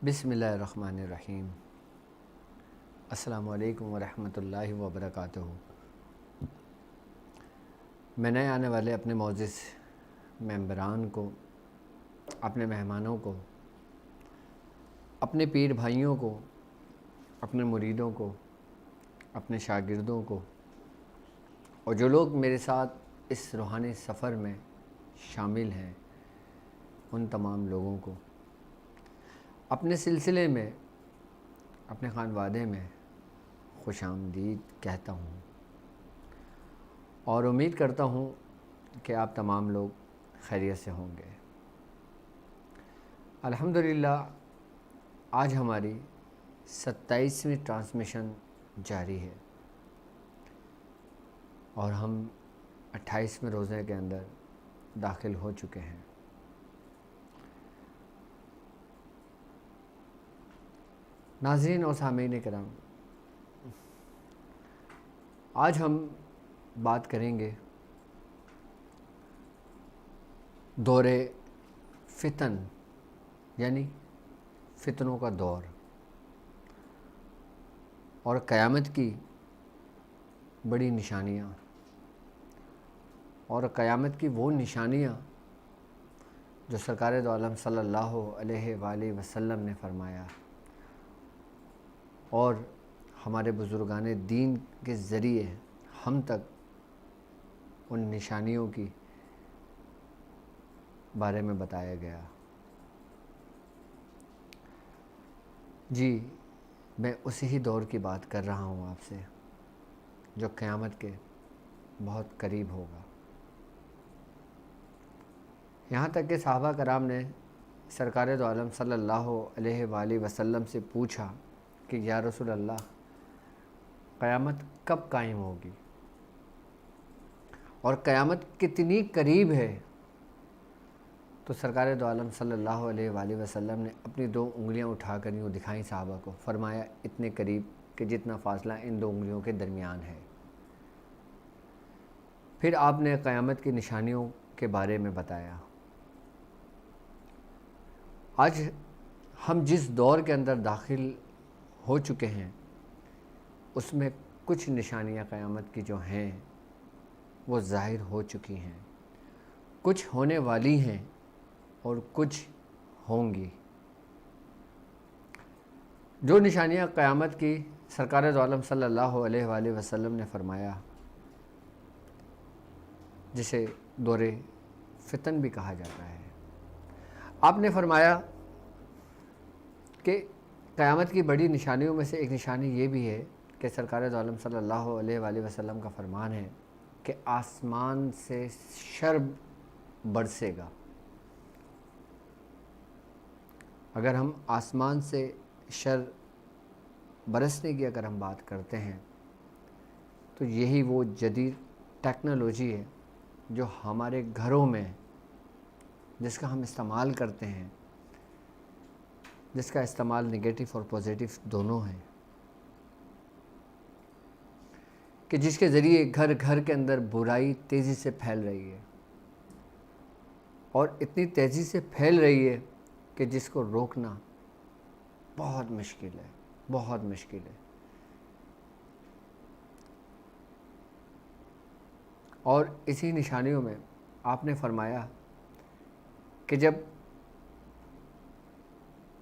بسم اللہ الرحمن الرحیم۔ السلام علیکم ورحمۃ اللہ وبرکاتہ۔ میں نئے آنے والے اپنے معزز ممبران کو، اپنے مہمانوں کو، اپنے پیر بھائیوں کو، اپنے مریدوں کو، اپنے شاگردوں کو اور جو لوگ میرے ساتھ اس روحانی سفر میں شامل ہیں ان تمام لوگوں کو اپنے سلسلے میں، اپنے خانوادے میں خوش آمدید کہتا ہوں اور امید کرتا ہوں کہ آپ تمام لوگ خیریت سے ہوں گے۔ الحمدللہ آج ہماری 27ویں ٹرانسمیشن جاری ہے اور ہم 28ویں روزے کے اندر داخل ہو چکے ہیں۔ ناظرین اور سامعین کرام، آج ہم بات کریں گے دور فتن، یعنی فتنوں کا دور اور قیامت کی بڑی نشانیاں، اور قیامت کی وہ نشانیاں جو سرکار دو عالم صلی اللہ علیہ وآلہ وسلم نے فرمایا اور ہمارے بزرگان دین کے ذریعے ہم تک ان نشانیوں کی بارے میں بتایا گیا۔ جی، میں اسی ہی دور کی بات کر رہا ہوں آپ سے جو قیامت کے بہت قریب ہوگا۔ یہاں تک کہ صحابہ کرام نے سرکار دو عالم صلی اللہ علیہ وآلہ وسلم سے پوچھا کہ یا رسول اللہ، قیامت کب قائم ہوگی اور قیامت کتنی قریب ہے؟ تو سرکار دو عالم صلی اللہ علیہ وآلہ وسلم نے اپنی 2 انگلیاں اٹھا کر یوں دکھائیں صحابہ کو، فرمایا اتنے قریب کہ جتنا فاصلہ ان 2 انگلیوں کے درمیان ہے۔ پھر آپ نے قیامت کی نشانیوں کے بارے میں بتایا۔ آج ہم جس دور کے اندر داخل ہو چکے ہیں اس میں کچھ نشانیاں قیامت کی جو ہیں وہ ظاہر ہو چکی ہیں، کچھ ہونے والی ہیں اور کچھ ہوں گی۔ جو نشانیاں قیامت کی سرکار دو عالم صلی اللہ علیہ وآلہ وسلم نے فرمایا، جسے دور فتن بھی کہا جاتا ہے، آپ نے فرمایا کہ قیامت کی بڑی نشانیوں میں سے ایک نشانی یہ بھی ہے کہ سرکار دو عالم صلی اللہ علیہ وآلہ وسلم کا فرمان ہے کہ آسمان سے شر برسے گا۔ اگر ہم آسمان سے شر برسنے کی اگر ہم بات کرتے ہیں تو یہی وہ جدید ٹیکنالوجی ہے جو ہمارے گھروں میں، جس کا ہم استعمال کرتے ہیں، جس کا استعمال نگیٹو اور پوزیٹو دونوں ہیں، کہ جس کے ذریعے گھر گھر کے اندر برائی تیزی سے پھیل رہی ہے اور اتنی تیزی سے پھیل رہی ہے کہ جس کو روکنا بہت مشکل ہے، بہت مشکل ہے۔ اور اسی نشانیوں میں آپ نے فرمایا کہ جب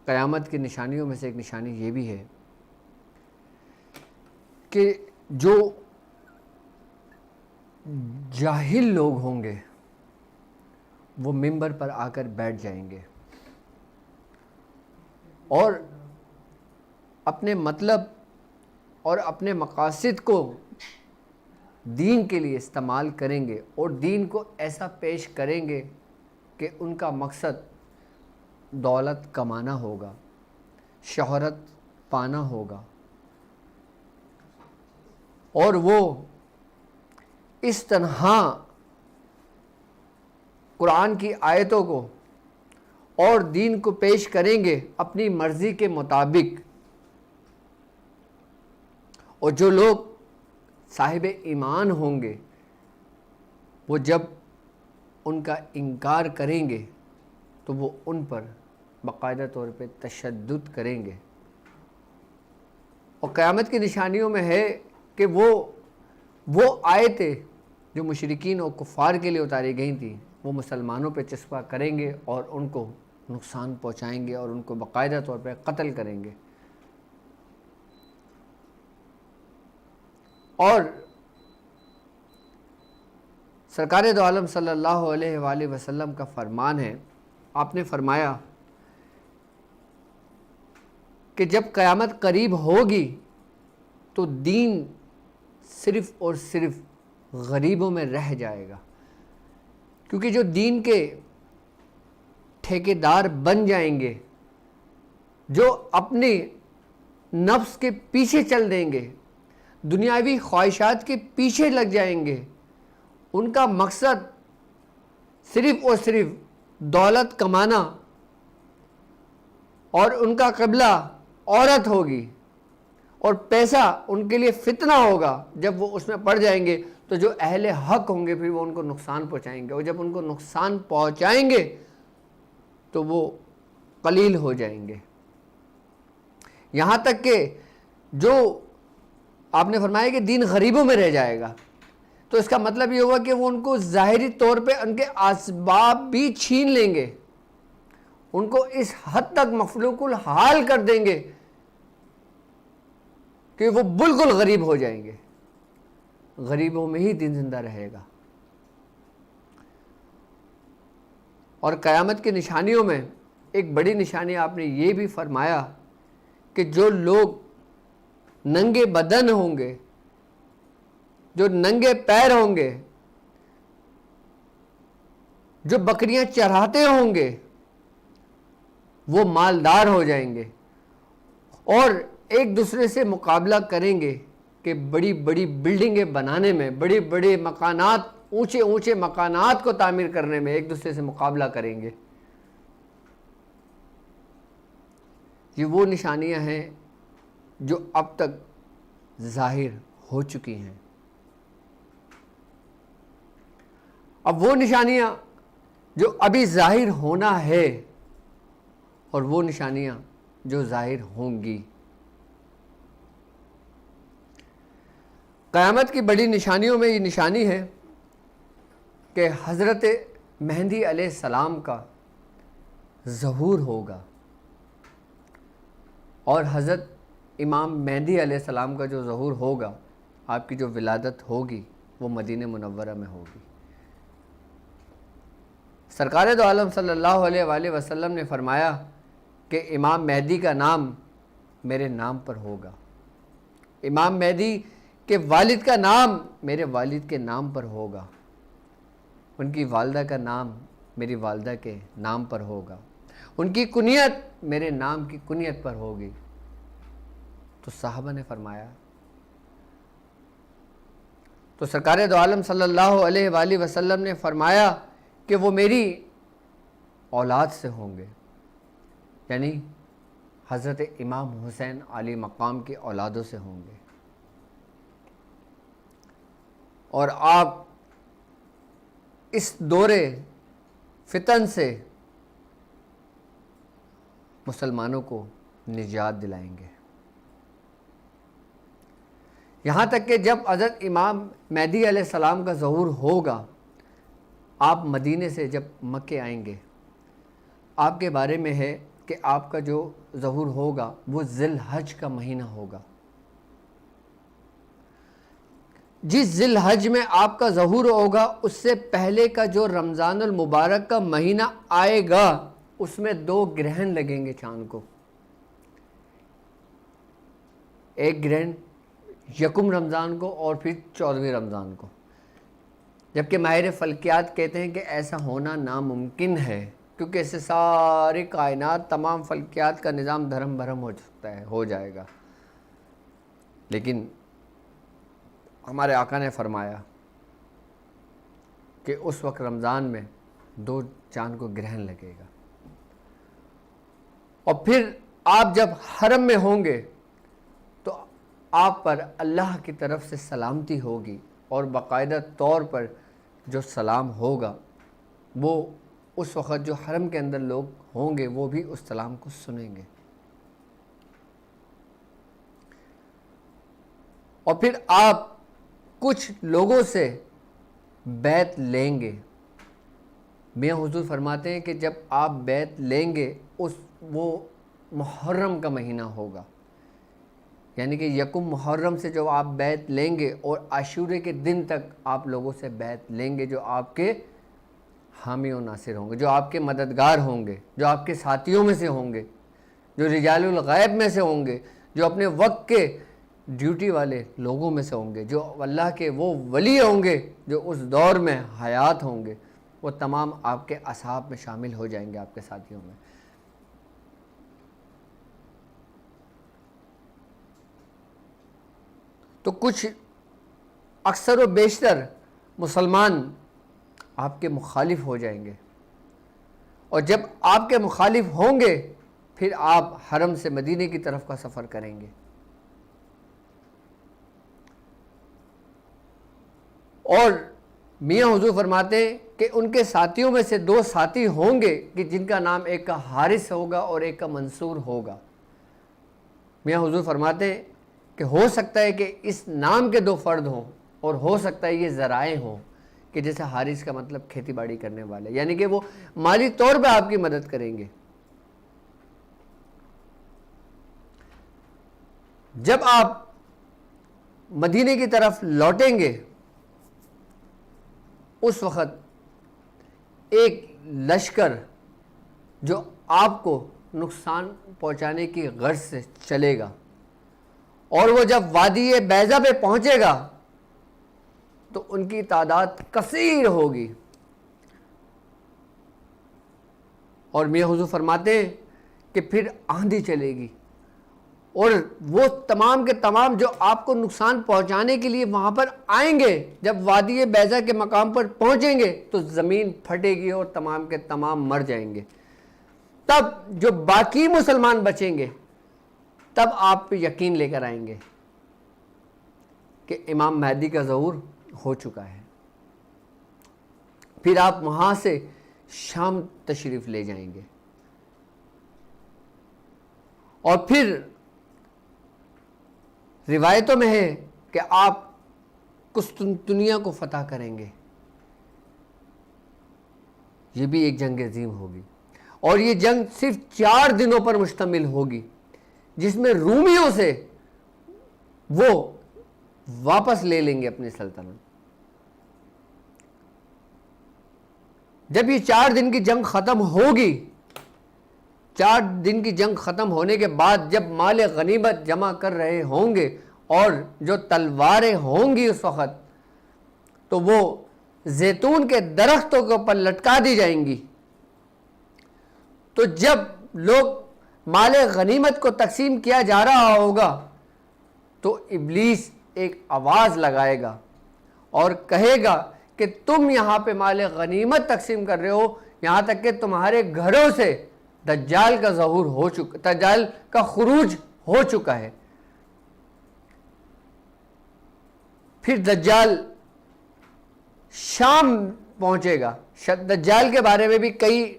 قیامت کی نشانیوں میں سے ایک نشانی یہ بھی ہے کہ جو جاہل لوگ ہوں گے وہ منبر پر آ کر بیٹھ جائیں گے اور اپنے مطلب اور اپنے مقاصد کو دین کے لیے استعمال کریں گے اور دین کو ایسا پیش کریں گے کہ ان کا مقصد دولت کمانا ہوگا، شہرت پانا ہوگا، اور وہ اس طرح قرآن کی آیتوں کو اور دین کو پیش کریں گے اپنی مرضی کے مطابق، اور جو لوگ صاحب ایمان ہوں گے وہ جب ان کا انکار کریں گے تو وہ ان پر باقاعدہ طور پہ تشدد کریں گے. اور قیامت کی نشانیوں میں ہے کہ وہ آیتیں جو مشرکین اور کفار کے لیے اتاری گئی تھیں وہ مسلمانوں پہ چسپاں کریں گے اور ان کو نقصان پہنچائیں گے اور ان کو باقاعدہ طور پہ قتل کریں گے. اور سرکار دو عالم صلی اللہ علیہ وآلہ وسلم کا فرمان ہے، آپ نے فرمایا کہ جب قیامت قریب ہوگی تو دین صرف اور صرف غریبوں میں رہ جائے گا، کیونکہ جو دین کے ٹھیکیدار بن جائیں گے، جو اپنے نفس کے پیچھے چل دیں گے، دنیاوی خواہشات کے پیچھے لگ جائیں گے، ان کا مقصد صرف اور صرف دولت کمانا اور ان کا قبلہ عورت ہوگی اور پیسہ ان کے لیے فتنہ ہوگا، جب وہ اس میں پڑ جائیں گے تو جو اہل حق ہوں گے پھر وہ ان کو نقصان پہنچائیں گے، اور جب ان کو نقصان پہنچائیں گے تو وہ قلیل ہو جائیں گے. یہاں تک کہ جو آپ نے فرمایا کہ دین غریبوں میں رہ جائے گا، تو اس کا مطلب یہ ہوا کہ وہ ان کو ظاہری طور پہ ان کے اسباب بھی چھین لیں گے، ان کو اس حد تک مفلوق الحال کر دیں گے کہ وہ بالکل غریب ہو جائیں گے. غریبوں میں ہی دین زندہ رہے گا. اور قیامت کی نشانیوں میں ایک بڑی نشانی آپ نے یہ بھی فرمایا کہ جو لوگ ننگے بدن ہوں گے، جو ننگے پیر ہوں گے، جو بکریاں چراتے ہوں گے، وہ مالدار ہو جائیں گے اور ایک دوسرے سے مقابلہ کریں گے کہ بڑی بڑی بلڈنگیں بنانے میں، بڑے بڑے مکانات، اونچے اونچے مکانات کو تعمیر کرنے میں ایک دوسرے سے مقابلہ کریں گے. یہ وہ نشانیاں ہیں جو اب تک ظاہر ہو چکی ہیں. اب وہ نشانیاں جو ابھی ظاہر ہونا ہے اور وہ نشانیاں جو ظاہر ہوں گی. قیامت کی بڑی نشانیوں میں یہ نشانی ہے کہ حضرت مہدی علیہ السلام کا ظہور ہوگا، اور حضرت امام مہدی علیہ السلام کا جو ظہور ہوگا، آپ کی جو ولادت ہوگی وہ مدینہ منورہ میں ہوگی. سرکار دو عالم صلی اللہ علیہ وآلہ وسلم نے فرمایا کہ امام مہدی کا نام میرے نام پر ہوگا، امام مہدی کے والد کا نام میرے والد کے نام پر ہوگا، ان کی والدہ کا نام میری والدہ کے نام پر ہوگا، ان کی کنیت میرے نام کی کنیت پر ہوگی. تو صحابہ نے فرمایا، تو سرکار دو عالم صلی اللہ علیہ وآلہ وسلم نے فرمایا کہ وہ میری اولاد سے ہوں گے، یعنی حضرت امام حسین علی مقام کی اولادوں سے ہوں گے. اور آپ اس دور فتن سے مسلمانوں کو نجات دلائیں گے. یہاں تک کہ جب حضرت امام مہدی علیہ السلام کا ظہور ہوگا، آپ مدینے سے جب مکے آئیں گے، آپ کے بارے میں ہے کہ آپ کا جو ظہور ہوگا وہ ذی الحج کا مہینہ ہوگا. جس ذی الحج میں آپ کا ظہور ہوگا اس سے پہلے کا جو رمضان المبارک کا مہینہ آئے گا اس میں 2 گرہن لگیں گے چاند کو. ایک گرہن یکم رمضان کو اور پھر 14ویں رمضان کو، جبکہ ماہر فلکیات کہتے ہیں کہ ایسا ہونا ناممکن ہے، کیونکہ اس سے ساری کائنات، تمام فلکیات کا نظام دھرم بھرم ہو سکتا ہے، ہو جائے گا. لیکن ہمارے آقا نے فرمایا کہ اس وقت رمضان میں 2 چاند کو گرہن لگے گا. اور پھر آپ جب حرم میں ہوں گے تو آپ پر اللہ کی طرف سے سلامتی ہوگی، اور باقاعدہ طور پر جو سلام ہوگا وہ اس وقت جو حرم کے اندر لوگ ہوں گے وہ بھی اس سلام کو سنیں گے. اور پھر آپ کچھ لوگوں سے بیعت لیں گے. میاں حضور فرماتے ہیں کہ جب آپ بیعت لیں گے وہ محرم کا مہینہ ہوگا، یعنی کہ یکم محرم سے جو آپ بیعت لیں گے اور عاشورے کے دن تک آپ لوگوں سے بیعت لیں گے جو آپ کے حامی و ناصر ہوں گے، جو آپ کے مددگار ہوں گے، جو آپ کے ساتھیوں میں سے ہوں گے، جو رجال الغیب میں سے ہوں گے، جو اپنے وقت کے ڈیوٹی والے لوگوں میں سے ہوں گے، جو اللہ کے وہ ولی ہوں گے جو اس دور میں حیات ہوں گے، وہ تمام آپ کے اصحاب میں شامل ہو جائیں گے، آپ کے ساتھیوں میں. تو کچھ اکثر و بیشتر مسلمان آپ کے مخالف ہو جائیں گے، اور جب آپ کے مخالف ہوں گے پھر آپ حرم سے مدینے کی طرف کا سفر کریں گے. اور میاں حضور فرماتے ہیں کہ ان کے ساتھیوں میں سے 2 ساتھی ہوں گے کہ جن کا نام ایک کا حارث ہوگا اور ایک کا منصور ہوگا. میاں حضور فرماتے ہیں کہ ہو سکتا ہے کہ اس نام کے 2 فرد ہوں، اور ہو سکتا ہے یہ ذرائع ہوں، کہ جیسے حارث کا مطلب کھیتی باڑی کرنے والے، یعنی کہ وہ مالی طور پہ آپ کی مدد کریں گے. جب آپ مدینے کی طرف لوٹیں گے اس وقت ایک لشکر جو آپ کو نقصان پہنچانے کی غرض سے چلے گا، اور وہ جب وادی بیضا پہ پہنچے گا تو ان کی تعداد کثیر ہوگی. اور میاں حضور فرماتے ہیں کہ پھر آندھی چلے گی، اور وہ تمام کے تمام جو آپ کو نقصان پہنچانے کے لیے وہاں پر آئیں گے، جب وادی بیضا کے مقام پر پہنچیں گے تو زمین پھٹے گی اور تمام کے تمام مر جائیں گے. تب جو باقی مسلمان بچیں گے تب آپ پہ یقین لے کر آئیں گے کہ امام مہدی کا ظہور ہو چکا ہے. پھر آپ وہاں سے شام تشریف لے جائیں گے، اور پھر روایتوں میں ہے کہ آپ قسطنطنیہ کو فتح کریں گے. یہ بھی ایک جنگ عظیم ہوگی، اور یہ جنگ صرف 4 دنوں پر مشتمل ہوگی، جس میں رومیوں سے وہ واپس لے لیں گے اپنی سلطنت. جب یہ 4 دن کی جنگ ختم ہوگی، 4 دن کی جنگ ختم ہونے کے بعد جب مال غنیمت جمع کر رہے ہوں گے اور جو تلواریں ہوں گی اس وقت، تو وہ زیتون کے درختوں کے اوپر لٹکا دی جائیں گی. تو جب لوگ مال غنیمت کو تقسیم کیا جا رہا ہوگا تو ابلیس ایک آواز لگائے گا اور کہے گا کہ تم یہاں پہ مال غنیمت تقسیم کر رہے ہو، یہاں تک کہ تمہارے گھروں سے دجال کا ظہور ہو چکا، دجال کا خروج ہو چکا ہے. پھر دجال شام پہنچے گا. دجال کے بارے میں بھی کئی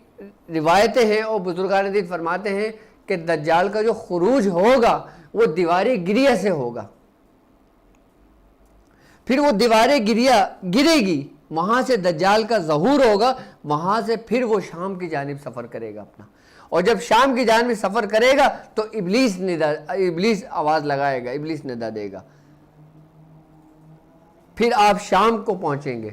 روایتیں ہیں، اور بزرگان دین فرماتے ہیں کہ دجال کا جو خروج ہوگا وہ دیوار گریہ سے ہوگا. پھر وہ دیوار گریہ گرے گی، وہاں سے دجال کا ظہور ہوگا، وہاں سے پھر وہ شام کی جانب سفر کرے گا اپنا. اور جب شام کی جانب سفر کرے گا تو ابلیس آواز لگائے گا، ابلیس ندا دے گا. پھر آپ شام کو پہنچیں گے،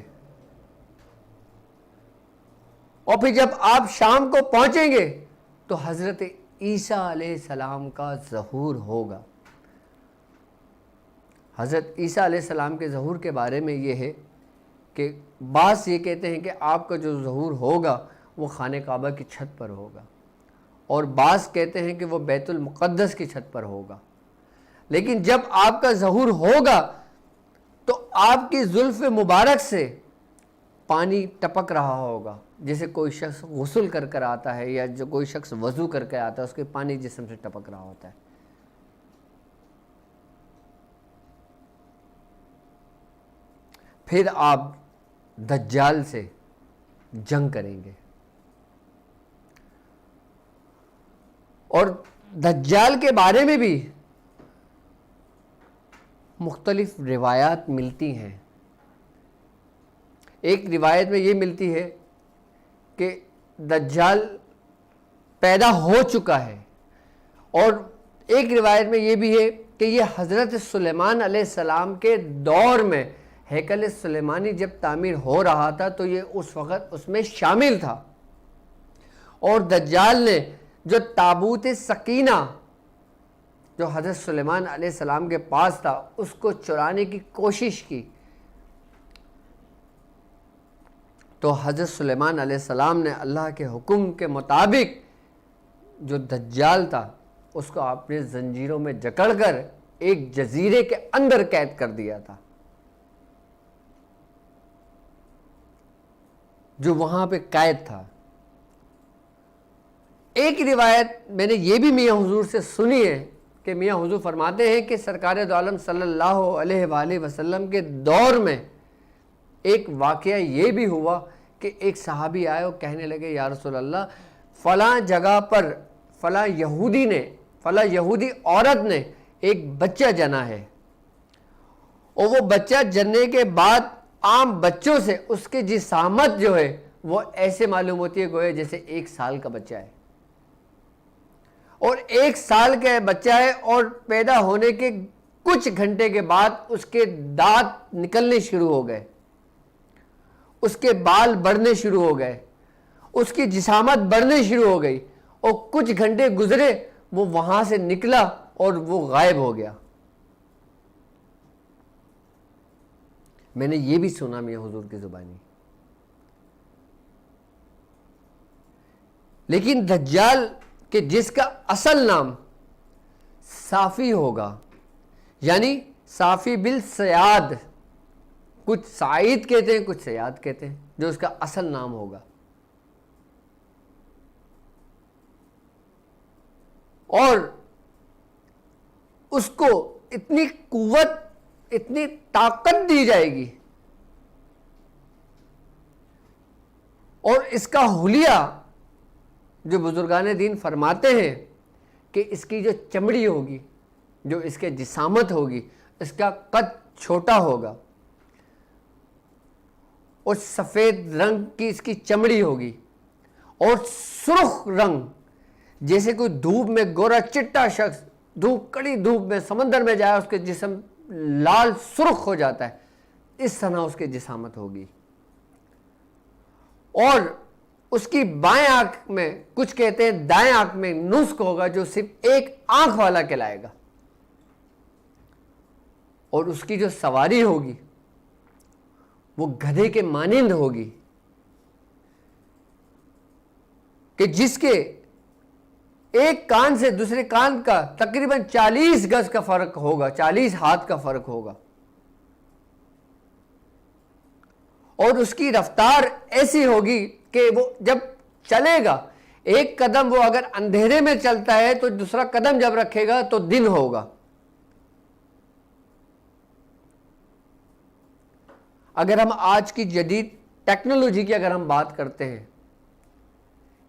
اور پھر جب آپ شام کو پہنچیں گے تو حضرت عیسیٰ علیہ السلام کا ظہور ہوگا. حضرت عیسیٰ علیہ السلام کے ظہور کے بارے میں یہ ہے کہ بعض یہ کہتے ہیں کہ آپ کا جو ظہور ہوگا وہ خانہ کعبہ کی چھت پر ہوگا، اور بعض کہتے ہیں کہ وہ بیت المقدس کی چھت پر ہوگا. لیکن جب آپ کا ظہور ہوگا تو آپ کی زلف مبارک سے پانی ٹپک رہا ہوگا، جیسے کوئی شخص غسل کر کر آتا ہے یا جو کوئی شخص وضو کر کے آتا ہے اس کے پانی جسم سے ٹپک رہا ہوتا ہے. پھر آپ دجال سے جنگ کریں گے. اور دجال کے بارے میں بھی مختلف روایات ملتی ہیں. ایک روایت میں یہ ملتی ہے کہ دجال پیدا ہو چکا ہے، اور ایک روایت میں یہ بھی ہے کہ یہ حضرت سلیمان علیہ السلام کے دور میں ہیکل سلیمانی جب تعمیر ہو رہا تھا تو یہ اس وقت اس میں شامل تھا، اور دجال نے جو تابوت سکینہ جو حضرت سلیمان علیہ السلام کے پاس تھا اس کو چرانے کی کوشش کی. تو حضرت سلیمان علیہ السلام نے اللہ کے حکم کے مطابق جو دجال تھا اس کو اپنے زنجیروں میں جکڑ کر ایک جزیرے کے اندر قید کر دیا تھا، جو وہاں پہ قید تھا. ایک روایت میں نے یہ بھی میاں حضور سے سنی ہے کہ میاں حضور فرماتے ہیں کہ سرکار دو عالم صلی اللہ علیہ وآلہ وسلم کے دور میں ایک واقعہ یہ بھی ہوا کہ ایک صحابی آئے اور کہنے لگے یا رسول اللہ فلاں جگہ پر فلاں یہودی عورت نے ایک بچہ جنا ہے، اور وہ بچہ جننے کے بعد عام بچوں سے اس کی جسامت جو ہے وہ ایسے معلوم ہوتی ہے گویا جیسے 1 سال کا بچہ ہے، اور 1 سال کا بچہ ہے، اور پیدا ہونے کے کچھ گھنٹے کے بعد اس کے دانت نکلنے شروع ہو گئے، اس کے بال بڑھنے شروع ہو گئے، اس کی جسامت بڑھنے شروع ہو گئی، اور کچھ گھنٹے گزرے وہ وہاں سے نکلا اور وہ غائب ہو گیا. میں نے یہ بھی سنا میاں حضور کی زبانی. لیکن دجال کہ جس کا اصل نام صافی ہوگا، یعنی صافی بالسیاد، کچھ سعید کہتے ہیں کچھ سیاد کہتے ہیں، جو اس کا اصل نام ہوگا، اور اس کو اتنی قوت اتنی طاقت دی جائے گی، اور اس کا حلیہ جو بزرگان دین فرماتے ہیں کہ اس کی جو چمڑی ہوگی، جو اس کے جسامت ہوگی، اس کا قد چھوٹا ہوگا، اور سفید رنگ کی اس کی چمڑی ہوگی، اور سرخ رنگ، جیسے کوئی دھوپ میں گورا چٹا شخص کڑی دھوپ میں سمندر میں جائے اس کے جسم لال سرخ ہو جاتا ہے، اس طرح اس کی جسامت ہوگی. اور اس کی بائیں آنکھ میں، کچھ کہتے ہیں دائیں آنکھ میں نسک ہوگا جو صرف ایک آنکھ والا کہلائے گا، اور اس کی جو سواری ہوگی وہ گدھے کے مانند ہوگی کہ جس کے ایک کان سے دوسرے کان کا تقریباً 40 گز کا فرق ہوگا، 40 ہاتھ کا فرق ہوگا، اور اس کی رفتار ایسی ہوگی کہ وہ جب چلے گا ایک قدم وہ اگر اندھیرے میں چلتا ہے تو دوسرا قدم جب رکھے گا تو دن ہوگا. اگر ہم آج کی جدید ٹیکنالوجی کی اگر ہم بات کرتے ہیں،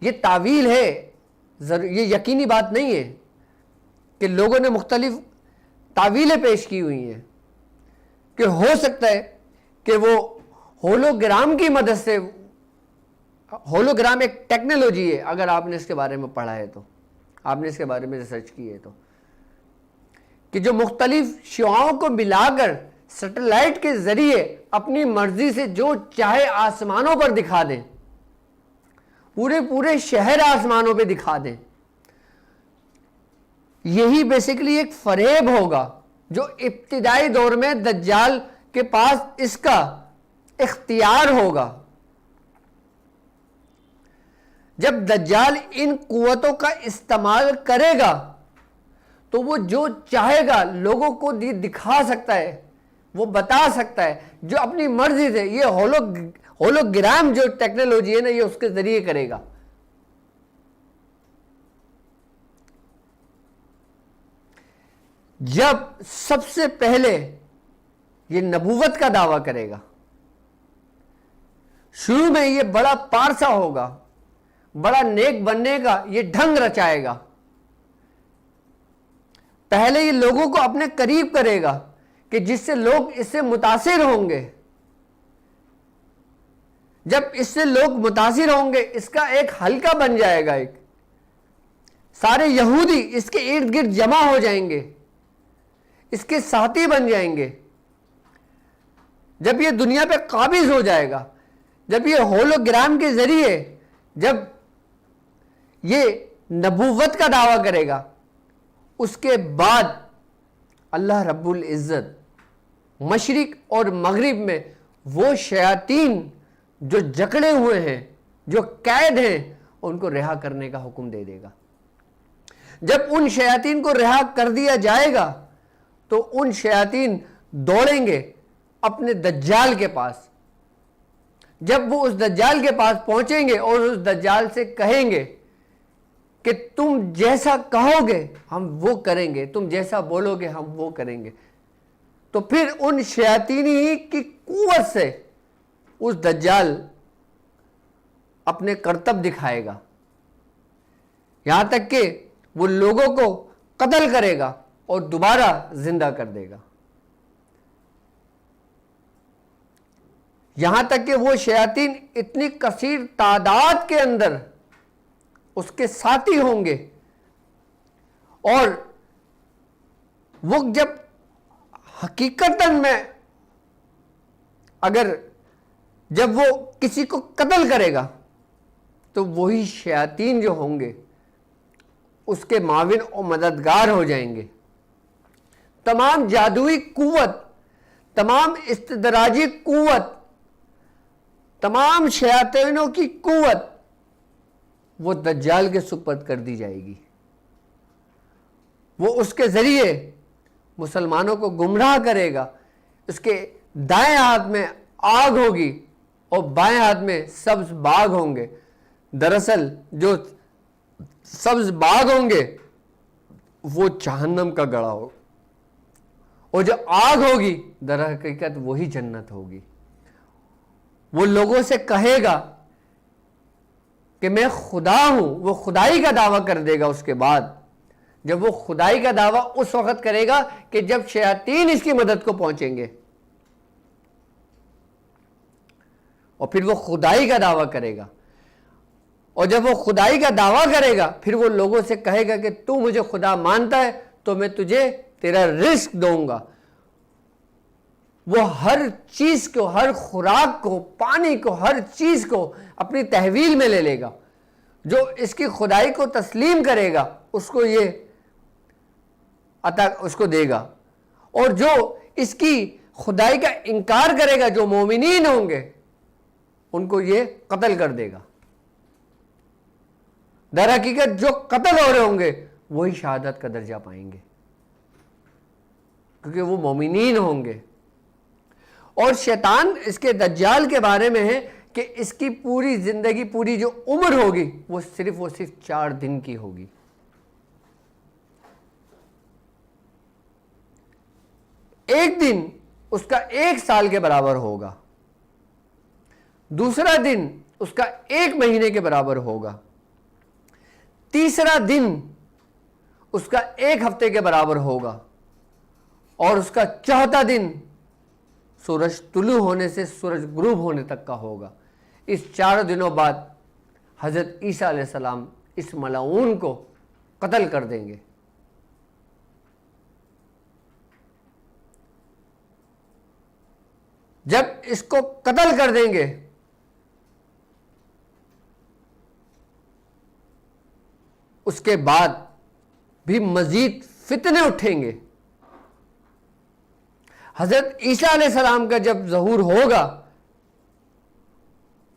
یہ تعویل ہے، یہ یقینی بات نہیں ہے کہ لوگوں نے مختلف تعویلیں پیش کی ہوئی ہیں کہ ہو سکتا ہے کہ وہ ہولوگرام کی مدد سے، ہولوگرام ایک ٹیکنالوجی ہے، اگر آپ نے اس کے بارے میں پڑھا ہے تو، آپ نے اس کے بارے میں ریسرچ کی ہے تو، کہ جو مختلف شعاؤں کو ملا کر سیٹلائٹ کے ذریعے اپنی مرضی سے جو چاہے آسمانوں پر دکھا دیں، پورے شہر آسمانوں پہ دکھا دیں. یہی بیسیکلی ایک فریب ہوگا جو ابتدائی دور میں دجال کے پاس اس کا اختیار ہوگا. جب دجال ان قوتوں کا استعمال کرے گا تو وہ جو چاہے گا لوگوں کو دکھا سکتا ہے، وہ بتا سکتا ہے، جو اپنی مرضی سے. یہ ہولوگرام جو ٹیکنالوجی ہے نا، یہ اس کے ذریعے کرے گا. جب سب سے پہلے یہ نبوت کا دعویٰ کرے گا، شروع میں یہ بڑا پارسا ہوگا، بڑا نیک بننے کا یہ ڈھنگ رچائے گا، پہلے یہ لوگوں کو اپنے قریب کرے گا کہ جس سے لوگ اس سے متاثر ہوں گے. جب اس سے لوگ متاثر ہوں گے اس کا ایک حلقہ بن جائے گا, ایک سارے یہودی اس کے ارد گرد جمع ہو جائیں گے, اس کے ساتھی بن جائیں گے. جب یہ دنیا پہ قابض ہو جائے گا, جب یہ ہولوگرام کے ذریعے جب یہ نبوت کا دعویٰ کرے گا, اس کے بعد اللہ رب العزت مشرق اور مغرب میں وہ شیاطین جو جکڑے ہوئے ہیں, جو قید ہیں, ان کو رہا کرنے کا حکم دے دے گا. جب ان شیاطین کو رہا کر دیا جائے گا تو ان شیاطین دوڑیں گے اپنے دجال کے پاس. جب وہ اس دجال کے پاس پہنچیں گے اور اس دجال سے کہیں گے کہ تم جیسا کہو گے ہم وہ کریں گے, تم جیسا بولو گے ہم وہ کریں گے, تو پھر ان شیاطینی کی قوت سے اس دجال اپنے کرتب دکھائے گا, یہاں تک کہ وہ لوگوں کو قتل کرے گا اور دوبارہ زندہ کر دے گا. یہاں تک کہ وہ شیاطین اتنی کثیر تعداد کے اندر اس کے ساتھی ہوں گے, اور وہ جب حقیقتاً میں اگر جب وہ کسی کو قتل کرے گا تو وہی شیاطین جو ہوں گے اس کے معاون اور مددگار ہو جائیں گے. تمام جادوئی قوت, تمام استدراجی قوت, تمام شیاطینوں کی قوت وہ دجال کے سپرد کر دی جائے گی. وہ اس کے ذریعے مسلمانوں کو گمراہ کرے گا. اس کے دائیں ہاتھ میں آگ ہوگی اور بائیں ہاتھ میں سبز باغ ہوں گے. دراصل جو سبز باغ ہوں گے وہ جہنم کا گڑھا ہوگا, اور جو آگ ہوگی در حقیقت وہی جنت ہوگی. وہ لوگوں سے کہے گا کہ میں خدا ہوں, وہ خدائی کا دعویٰ کر دے گا. اس کے بعد جب وہ خدائی کا دعویٰ اس وقت کرے گا کہ جب شیاطین اس کی مدد کو پہنچیں گے, اور پھر وہ خدائی کا دعویٰ کرے گا. اور جب وہ خدائی کا دعویٰ کرے گا پھر وہ لوگوں سے کہے گا کہ تو مجھے خدا مانتا ہے تو میں تجھے تیرا رزق دوں گا. وہ ہر چیز کو, ہر خوراک کو, پانی کو, ہر چیز کو اپنی تحویل میں لے لے گا. جو اس کی خدائی کو تسلیم کرے گا اس کو یہ عطا اس کو دے گا, اور جو اس کی خدائی کا انکار کرے گا, جو مومنین ہوں گے, ان کو یہ قتل کر دے گا. در حقیقت جو قتل ہو رہے ہوں گے وہی شہادت کا درجہ پائیں گے, کیونکہ وہ مومنین ہوں گے. اور شیطان اس کے دجال کے بارے میں ہے کہ اس کی پوری زندگی, پوری جو عمر ہوگی وہ صرف 4 دن کی ہوگی. ایک دن اس کا 1 سال کے برابر ہوگا, دوسرا دن اس کا 1 مہینے کے برابر ہوگا, تیسرا دن اس کا 1 ہفتے کے برابر ہوگا, اور اس کا چوتھا دن سورج طلوع ہونے سے سورج غروب ہونے تک کا ہوگا. اس 4 دنوں بعد حضرت عیسیٰ علیہ السلام اس ملعون کو قتل کر دیں گے. جب اس کو قتل کر دیں گے اس کے بعد بھی مزید فتنے اٹھیں گے. حضرت عیسیٰ علیہ السلام کا جب ظہور ہوگا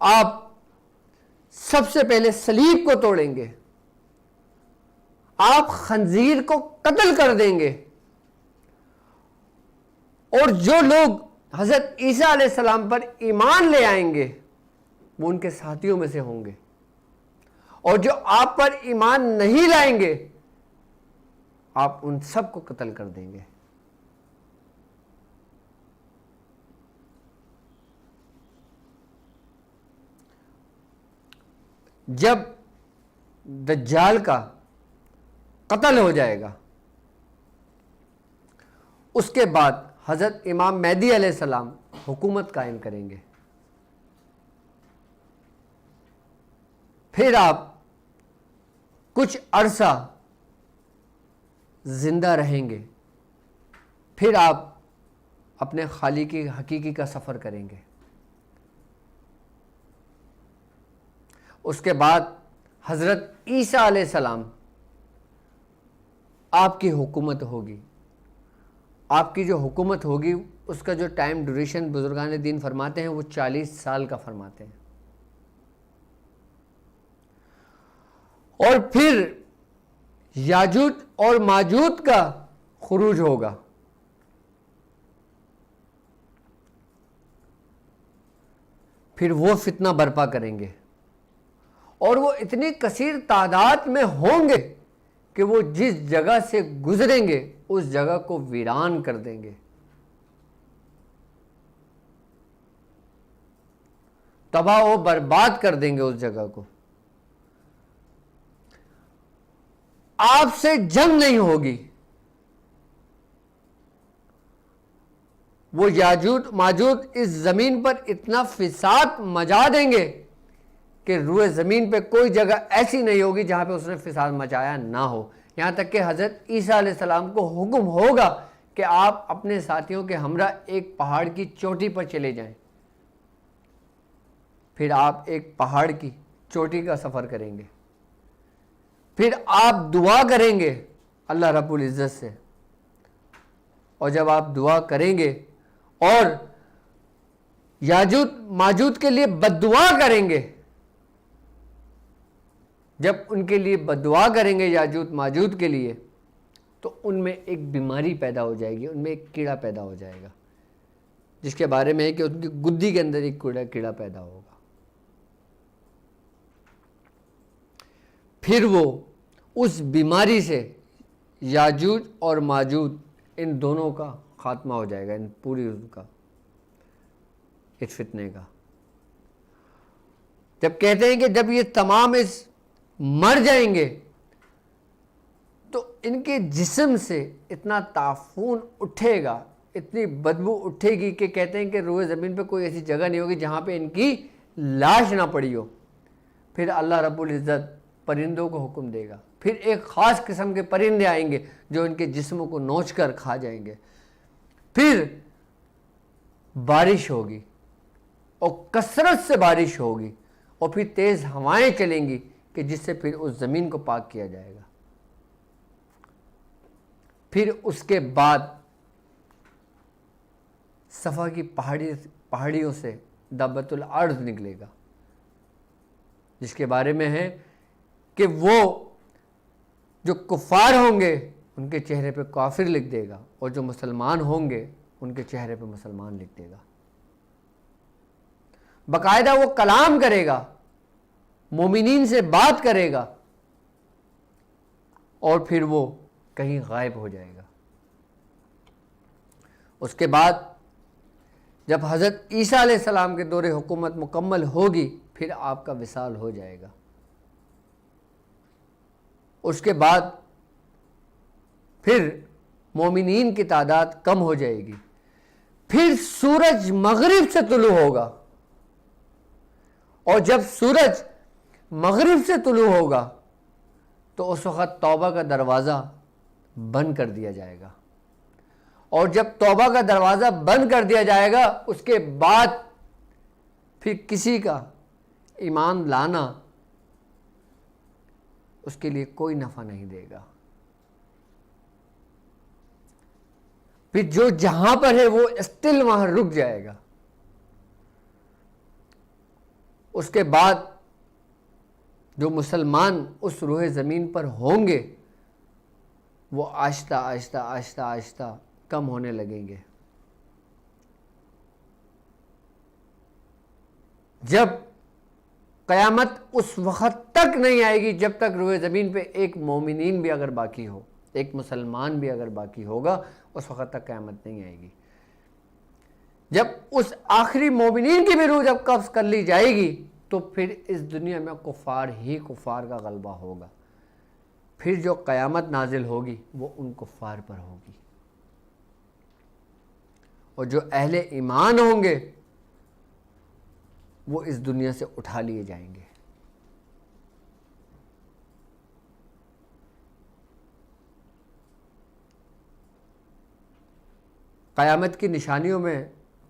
آپ سب سے پہلے صلیب کو توڑیں گے, آپ خنزیر کو قتل کر دیں گے, اور جو لوگ حضرت عیسیٰ علیہ السلام پر ایمان لے آئیں گے وہ ان کے ساتھیوں میں سے ہوں گے, اور جو آپ پر ایمان نہیں لائیں گے آپ ان سب کو قتل کر دیں گے. جب دجال کا قتل ہو جائے گا اس کے بعد حضرت امام مہدی علیہ السلام حکومت قائم کریں گے. پھر آپ کچھ عرصہ زندہ رہیں گے. پھر آپ اپنے خالق حقیقی کا سفر کریں گے. اس کے بعد حضرت عیسیٰ علیہ السلام آپ کی حکومت ہوگی. آپ کی جو حکومت ہوگی اس کا جو ٹائم ڈیوریشن بزرگان دین فرماتے ہیں وہ 40 سال کا فرماتے ہیں. اور پھر یاجوج اور ماجوج کا خروج ہوگا. پھر وہ فتنہ برپا کریں گے اور وہ اتنی کثیر تعداد میں ہوں گے کہ وہ جس جگہ سے گزریں گے اس جگہ کو ویران کر دیں گے، تباہ و برباد کر دیں گے اس جگہ کو. آپ سے جنگ نہیں ہوگی. وہ یاجوج ماجوج اس زمین پر اتنا فساد مچا دیں گے کہ روئے زمین پہ کوئی جگہ ایسی نہیں ہوگی جہاں پہ اس نے فساد مچایا نہ ہو. یہاں تک کہ حضرت عیسیٰ علیہ السلام کو حکم ہوگا کہ آپ اپنے ساتھیوں کے ہمراہ ایک پہاڑ کی چوٹی پر چلے جائیں. پھر آپ ایک پہاڑ کی چوٹی کا سفر کریں گے. پھر آپ دعا کریں گے اللہ رب العزت سے. اور جب آپ دعا کریں گے اور یاجوج ماجوج کے لیے بد دعا کریں گے، جب ان کے لیے بد دعا کریں گے یاجوج ماجوج کے لیے، تو ان میں ایک بیماری پیدا ہو جائے گی، ان میں ایک کیڑا پیدا ہو جائے گا، جس کے بارے میں ہے کہ ان کی گدی کے اندر ایک کیڑا پیدا ہوگا. پھر وہ اس بیماری سے یاجوج اور ماجوج ان دونوں کا خاتمہ ہو جائے گا، ان پوری ان کا اس فتنے کا. جب کہتے ہیں کہ جب یہ تمام اس مر جائیں گے تو ان کے جسم سے اتنا تعفن اٹھے گا، اتنی بدبو اٹھے گی کہ کہتے ہیں کہ روئے زمین پہ کوئی ایسی جگہ نہیں ہوگی جہاں پہ ان کی لاش نہ پڑی ہو. پھر اللہ رب العزت پرندوں کو حکم دے گا. پھر ایک خاص قسم کے پرندے آئیں گے جو ان کے جسموں کو نوچ کر کھا جائیں گے. پھر بارش ہوگی اور کثرت سے بارش ہوگی اور پھر تیز ہوائیں چلیں گی کہ جس سے پھر اس زمین کو پاک کیا جائے گا. پھر اس کے بعد صفا کی پہاڑیوں سے دابۃ الارض نکلے گا، جس کے بارے میں ہے کہ وہ جو کفار ہوں گے ان کے چہرے پہ کافر لکھ دے گا اور جو مسلمان ہوں گے ان کے چہرے پہ مسلمان لکھ دے گا. باقاعدہ وہ کلام کرے گا، مومنین سے بات کرے گا اور پھر وہ کہیں غائب ہو جائے گا. اس کے بعد جب حضرت عیسیٰ علیہ السلام کے دور حکومت مکمل ہوگی پھر آپ کا وصال ہو جائے گا. اس کے بعد پھر مومنین کی تعداد کم ہو جائے گی. پھر سورج مغرب سے طلوع ہوگا اور جب سورج مغرب سے طلوع ہوگا تو اس وقت توبہ کا دروازہ بند کر دیا جائے گا. اور جب توبہ کا دروازہ بند کر دیا جائے گا اس کے بعد پھر کسی کا ایمان لانا اس کے لیے کوئی نفع نہیں دے گا. پھر جو جہاں پر ہے وہ اسٹل وہاں رک جائے گا. اس کے بعد جو مسلمان اس روح زمین پر ہوں گے وہ آہستہ آہستہ آہستہ آہستہ کم ہونے لگیں گے. جب قیامت اس وقت تک نہیں آئے گی جب تک روئے زمین پہ ایک مومنین بھی اگر باقی ہو، ایک مسلمان بھی اگر باقی ہوگا، اس وقت تک قیامت نہیں آئے گی. جب اس آخری مومنین کی بھی روح جب قبض کر لی جائے گی تو پھر اس دنیا میں کفار ہی کفار کا غلبہ ہوگا. پھر جو قیامت نازل ہوگی وہ ان کفار پر ہوگی. اور جو اہل ایمان ہوں گے وہ اس دنیا سے اٹھا لیے جائیں گے۔ قیامت کی نشانیوں میں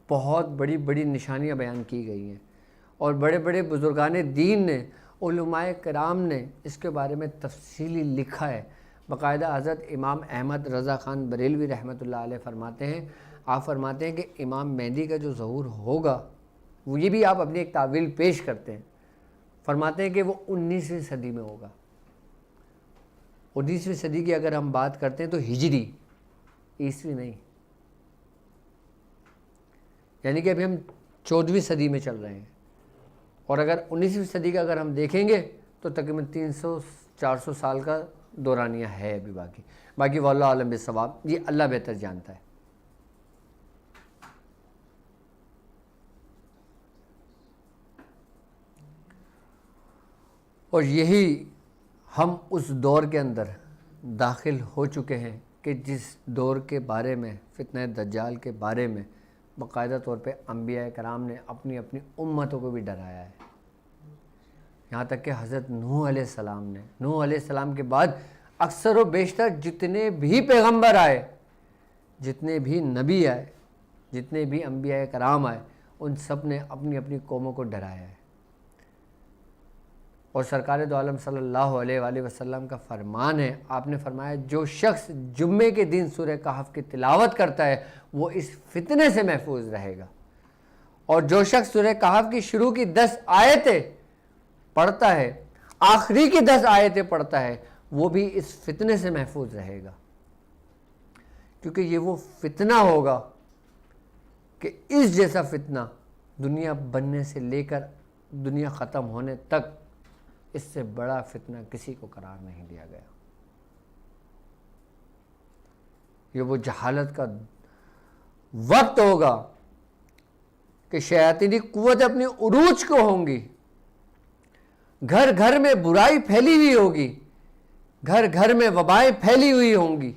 بہت بڑی بڑی نشانیاں بیان کی گئی ہیں، اور بڑے بڑے بزرگان دین نے، علماء کرام نے اس کے بارے میں تفصیلی لکھا ہے۔ باقاعدہ حضرت امام احمد رضا خان بریلوی رحمۃ اللہ علیہ فرماتے ہیں، آپ فرماتے ہیں کہ امام مہدی کا جو ظہور ہوگا، وہ یہ بھی آپ اپنی ایک تعویل پیش کرتے ہیں، فرماتے ہیں کہ وہ 19ویں صدی میں ہوگا۔ 19ویں صدی کی اگر ہم بات کرتے ہیں تو ہجری، عیسوی نہیں، یعنی کہ ابھی ہم 14ویں صدی میں چل رہے ہیں، اور اگر 19ویں صدی کا اگر ہم دیکھیں گے تو تقریباً 300-400 سال کا دورانیہ ہے ابھی باقی واللہ عالم بالصواب، یہ اللہ بہتر جانتا ہے۔ اور یہی ہم اس دور کے اندر داخل ہو چکے ہیں کہ جس دور کے بارے میں، فتنہ دجال کے بارے میں باقاعدہ طور پہ انبیاء کرام نے اپنی اپنی امتوں کو بھی ڈرایا ہے۔ یہاں تک کہ حضرت نوح علیہ السلام کے بعد اکثر و بیشتر جتنے بھی پیغمبر آئے، جتنے بھی نبی آئے، جتنے بھی انبیاء کرام آئے، ان سب نے اپنی اپنی قوموں کو ڈرایا ہے۔ اور سرکار دو عالم صلی اللہ علیہ وآلہ وسلم کا فرمان ہے، آپ نے فرمایا جو شخص جمعے کے دن سورہ کہف کی تلاوت کرتا ہے وہ اس فتنے سے محفوظ رہے گا، اور جو شخص سورہ کہف کی شروع کی 10 آیتیں پڑھتا ہے، آخری کی 10 آیتیں پڑھتا ہے، وہ بھی اس فتنے سے محفوظ رہے گا، کیونکہ یہ وہ فتنہ ہوگا کہ اس جیسا فتنہ دنیا بننے سے لے کر دنیا ختم ہونے تک اس سے بڑا فتنہ کسی کو قرار نہیں دیا گیا۔ یہ وہ جہالت کا وقت ہوگا کہ شیاطینی قوت اپنی عروج کو ہوں گی، گھر گھر میں برائی پھیلی ہوئی ہوگی، گھر گھر میں وبائیں پھیلی ہوئی ہوں گی۔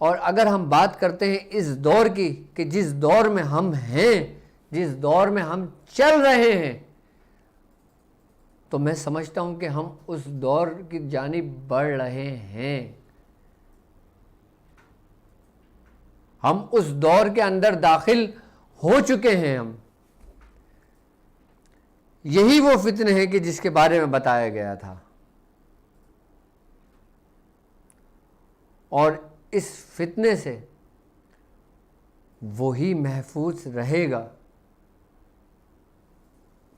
اور اگر ہم بات کرتے ہیں اس دور کی کہ جس دور میں ہم ہیں، جس دور میں ہم چل رہے ہیں، تو میں سمجھتا ہوں کہ ہم اس دور کی جانب بڑھ رہے ہیں۔ ہم اس دور کے اندر داخل ہو چکے ہیں۔ ہم یہی وہ فتنے ہیں کہ جس کے بارے میں بتایا گیا تھا، اور اس فتنے سے وہی محفوظ رہے گا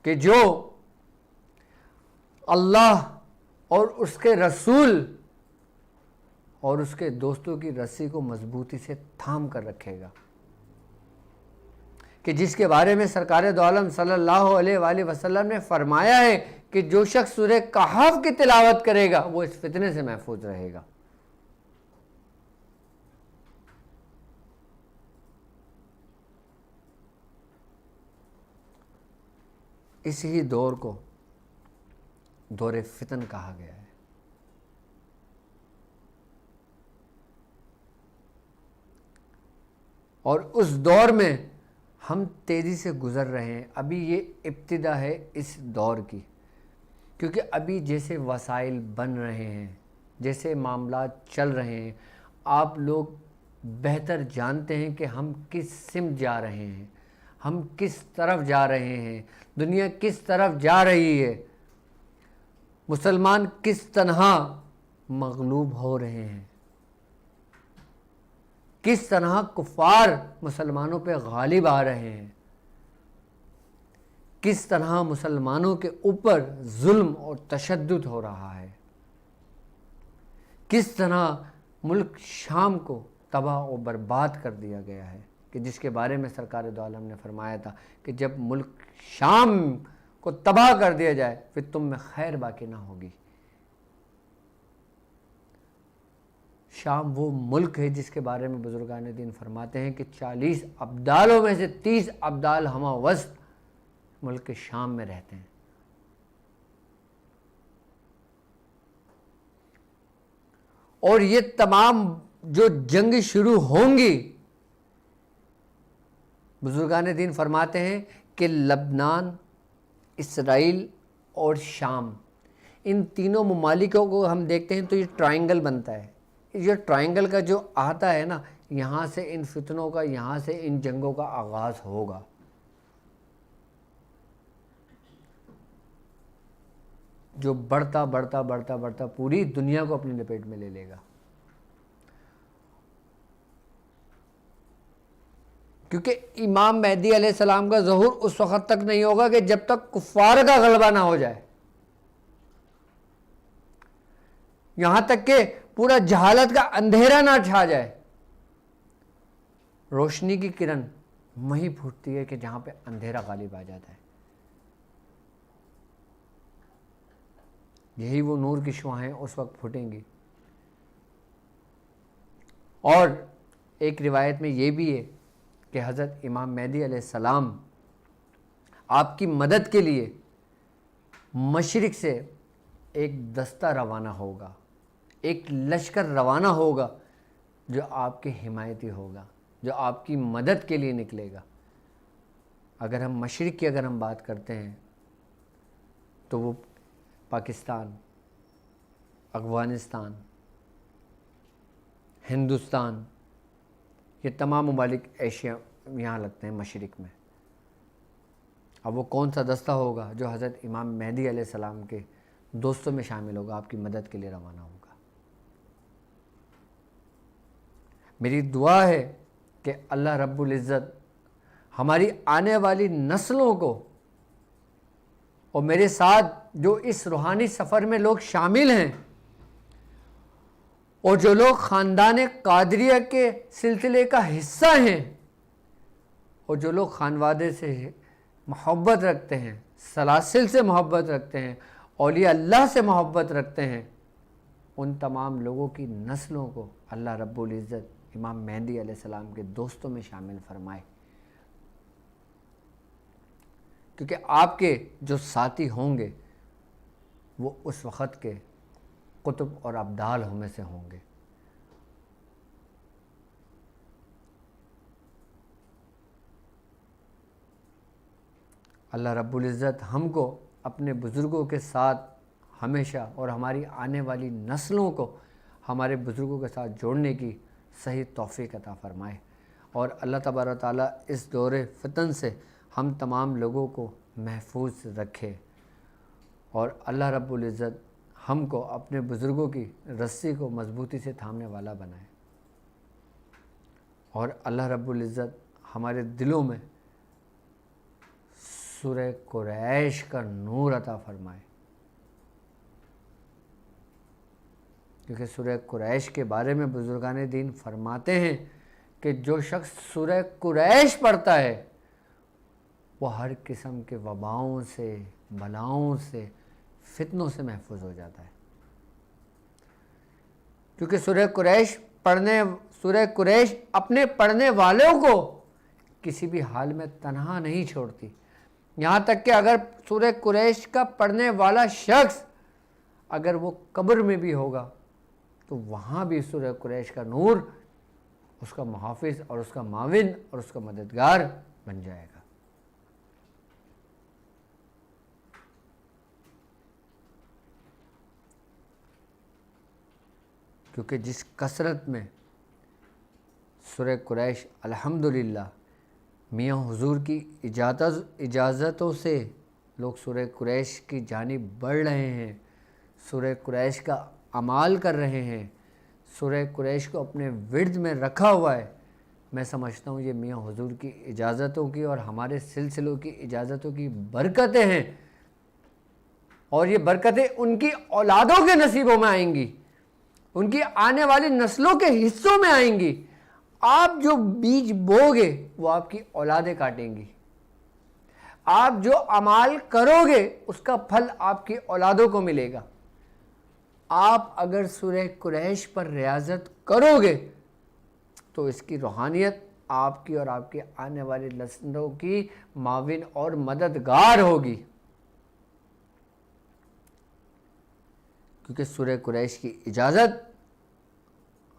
کہ جو اللہ اور اس کے رسول اور اس کے دوستوں کی رسی کو مضبوطی سے تھام کر رکھے گا، کہ جس کے بارے میں سرکار دو عالم صلی اللہ علیہ وآلہ وسلم نے فرمایا ہے کہ جو شخص سورہ کہف کی تلاوت کرے گا وہ اس فتنے سے محفوظ رہے گا۔ اسی دور کو دور فتن کہا گیا ہے۔ اور اس دور میں ہم تیزی سے گزر رہے ہیں۔ ابھی یہ ابتدا ہے اس دور کی، کیونکہ ابھی جیسے وسائل بن رہے ہیں، جیسے معاملات چل رہے ہیں، آپ لوگ بہتر جانتے ہیں کہ ہم کس سمت جا رہے ہیں، ہم کس طرف جا رہے ہیں، دنیا کس طرف جا رہی ہے، مسلمان کس طرح مغلوب ہو رہے ہیں، کس طرح کفار مسلمانوں پہ غالب آ رہے ہیں، کس طرح مسلمانوں کے اوپر ظلم اور تشدد ہو رہا ہے، کس طرح ملک شام کو تباہ و برباد کر دیا گیا ہے، کہ جس کے بارے میں سرکار دو عالم نے فرمایا تھا کہ جب ملک شام کو تباہ کر دیا جائے پھر تم میں خیر باقی نہ ہوگی۔ شام وہ ملک ہے جس کے بارے میں بزرگان دین فرماتے ہیں کہ 40 ابدالوں میں سے 30 ابدال ہمہ وسط ملک شام میں رہتے ہیں۔ اور یہ تمام جو جنگ شروع ہوں گی بزرگان دین فرماتے ہیں کہ لبنان، اسرائیل اور شام، ان تینوں ممالکوں کو ہم دیکھتے ہیں تو یہ ٹرائنگل بنتا ہے. یہ ٹرائنگل کا جو آتا ہے نا، یہاں سے ان فتنوں کا، یہاں سے ان جنگوں کا آغاز ہوگا. جو بڑھتا بڑھتا بڑھتا بڑھتا پوری دنیا کو اپنی لپیٹ میں لے لے گا. کیونکہ امام مہدی علیہ السلام کا ظہور اس وقت تک نہیں ہوگا کہ جب تک کفار کا غلبہ نہ ہو جائے. یہاں تک کہ پورا جہالت کا اندھیرا نہ چھا جائے. روشنی کی کرن وہیں پھوٹتی ہے کہ جہاں پہ اندھیرا غالب آ جاتا ہے. یہی وہ نور کی شعاعیں اس وقت پھوٹیں گی. اور ایک روایت میں یہ بھی ہے کہ حضرت امام مہدی علیہ السلام آپ کی مدد کے لیے مشرق سے ایک دستہ روانہ ہوگا، ایک لشکر روانہ ہوگا جو آپ کے حمایتی ہوگا، جو آپ کی مدد کے لیے نکلے گا. اگر ہم مشرق کی ہم بات کرتے ہیں تو وہ پاکستان، افغانستان، ہندوستان، یہ تمام ممالک ایشیا یہاں لگتے ہیں مشرق میں. اب وہ کون سا دستہ ہوگا جو حضرت امام مہدی علیہ السلام کے دوستوں میں شامل ہوگا، آپ کی مدد کے لیے روانہ ہوگا. میری دعا ہے کہ اللہ رب العزت ہماری آنے والی نسلوں کو، اور میرے ساتھ جو اس روحانی سفر میں لوگ شامل ہیں، اور جو لوگ خاندان قادریہ کے سلسلے کا حصہ ہیں، اور جو لوگ خانوادے سے محبت رکھتے ہیں، سلاسل سے محبت رکھتے ہیں، اولیاء اللہ سے محبت رکھتے ہیں، ان تمام لوگوں کی نسلوں کو اللہ رب العزت امام مہدی علیہ السلام کے دوستوں میں شامل فرمائے. کیونکہ آپ کے جو ساتھی ہوں گے وہ اس وقت کے قطب اور ابدال میں سے ہوں گے. اللہ رب العزت ہم کو اپنے بزرگوں کے ساتھ ہمیشہ، اور ہماری آنے والی نسلوں کو ہمارے بزرگوں کے ساتھ جوڑنے کی صحیح توفیق عطا فرمائے. اور اللہ تبارک و تعالیٰ اس دور فتن سے ہم تمام لوگوں کو محفوظ رکھے، اور اللہ رب العزت ہم کو اپنے بزرگوں کی رسی کو مضبوطی سے تھامنے والا بنائے. اور اللہ رب العزت ہمارے دلوں میں سورہ قریش کا نور عطا فرمائے. کیونکہ سورہ قریش کے بارے میں بزرگان دین فرماتے ہیں کہ جو شخص سورہ قریش پڑھتا ہے وہ ہر قسم کے وباؤں سے، بلاؤں سے، فتنوں سے محفوظ ہو جاتا ہے. کیونکہ سورہ قریش اپنے پڑھنے والوں کو کسی بھی حال میں تنہا نہیں چھوڑتی. یہاں تک کہ اگر سورہ قریش کا پڑھنے والا شخص اگر وہ قبر میں بھی ہوگا تو وہاں بھی سورہ قریش کا نور اس کا محافظ اور اس کا معاون اور اس کا مددگار بن جائے گا. کیونکہ جس کثرت میں سورہ قریش الحمدللہ میاں حضور کی اجازتوں سے لوگ سورہ قریش کی جانب بڑھ رہے ہیں، سورہ قریش کا اعمال کر رہے ہیں، سورہ قریش کو اپنے ورد میں رکھا ہوا ہے، میں سمجھتا ہوں یہ میاں حضور کی اجازتوں کی اور ہمارے سلسلوں کی اجازتوں کی برکتیں ہیں. اور یہ برکتیں ان کی اولادوں کے نصیبوں میں آئیں گی، ان کی آنے والی نسلوں کے حصوں میں آئیں گی. آپ جو بیج بوگے وہ آپ کی اولادیں کاٹیں گی. آپ جو عمال کرو گے اس کا پھل آپ کی اولادوں کو ملے گا. آپ اگر سورہ قریش پر ریاضت کرو گے تو اس کی روحانیت آپ کی اور آپ کے آنے والی نسلوں کی معاون اور مددگار ہوگی. کیونکہ سورہ قریش کی اجازت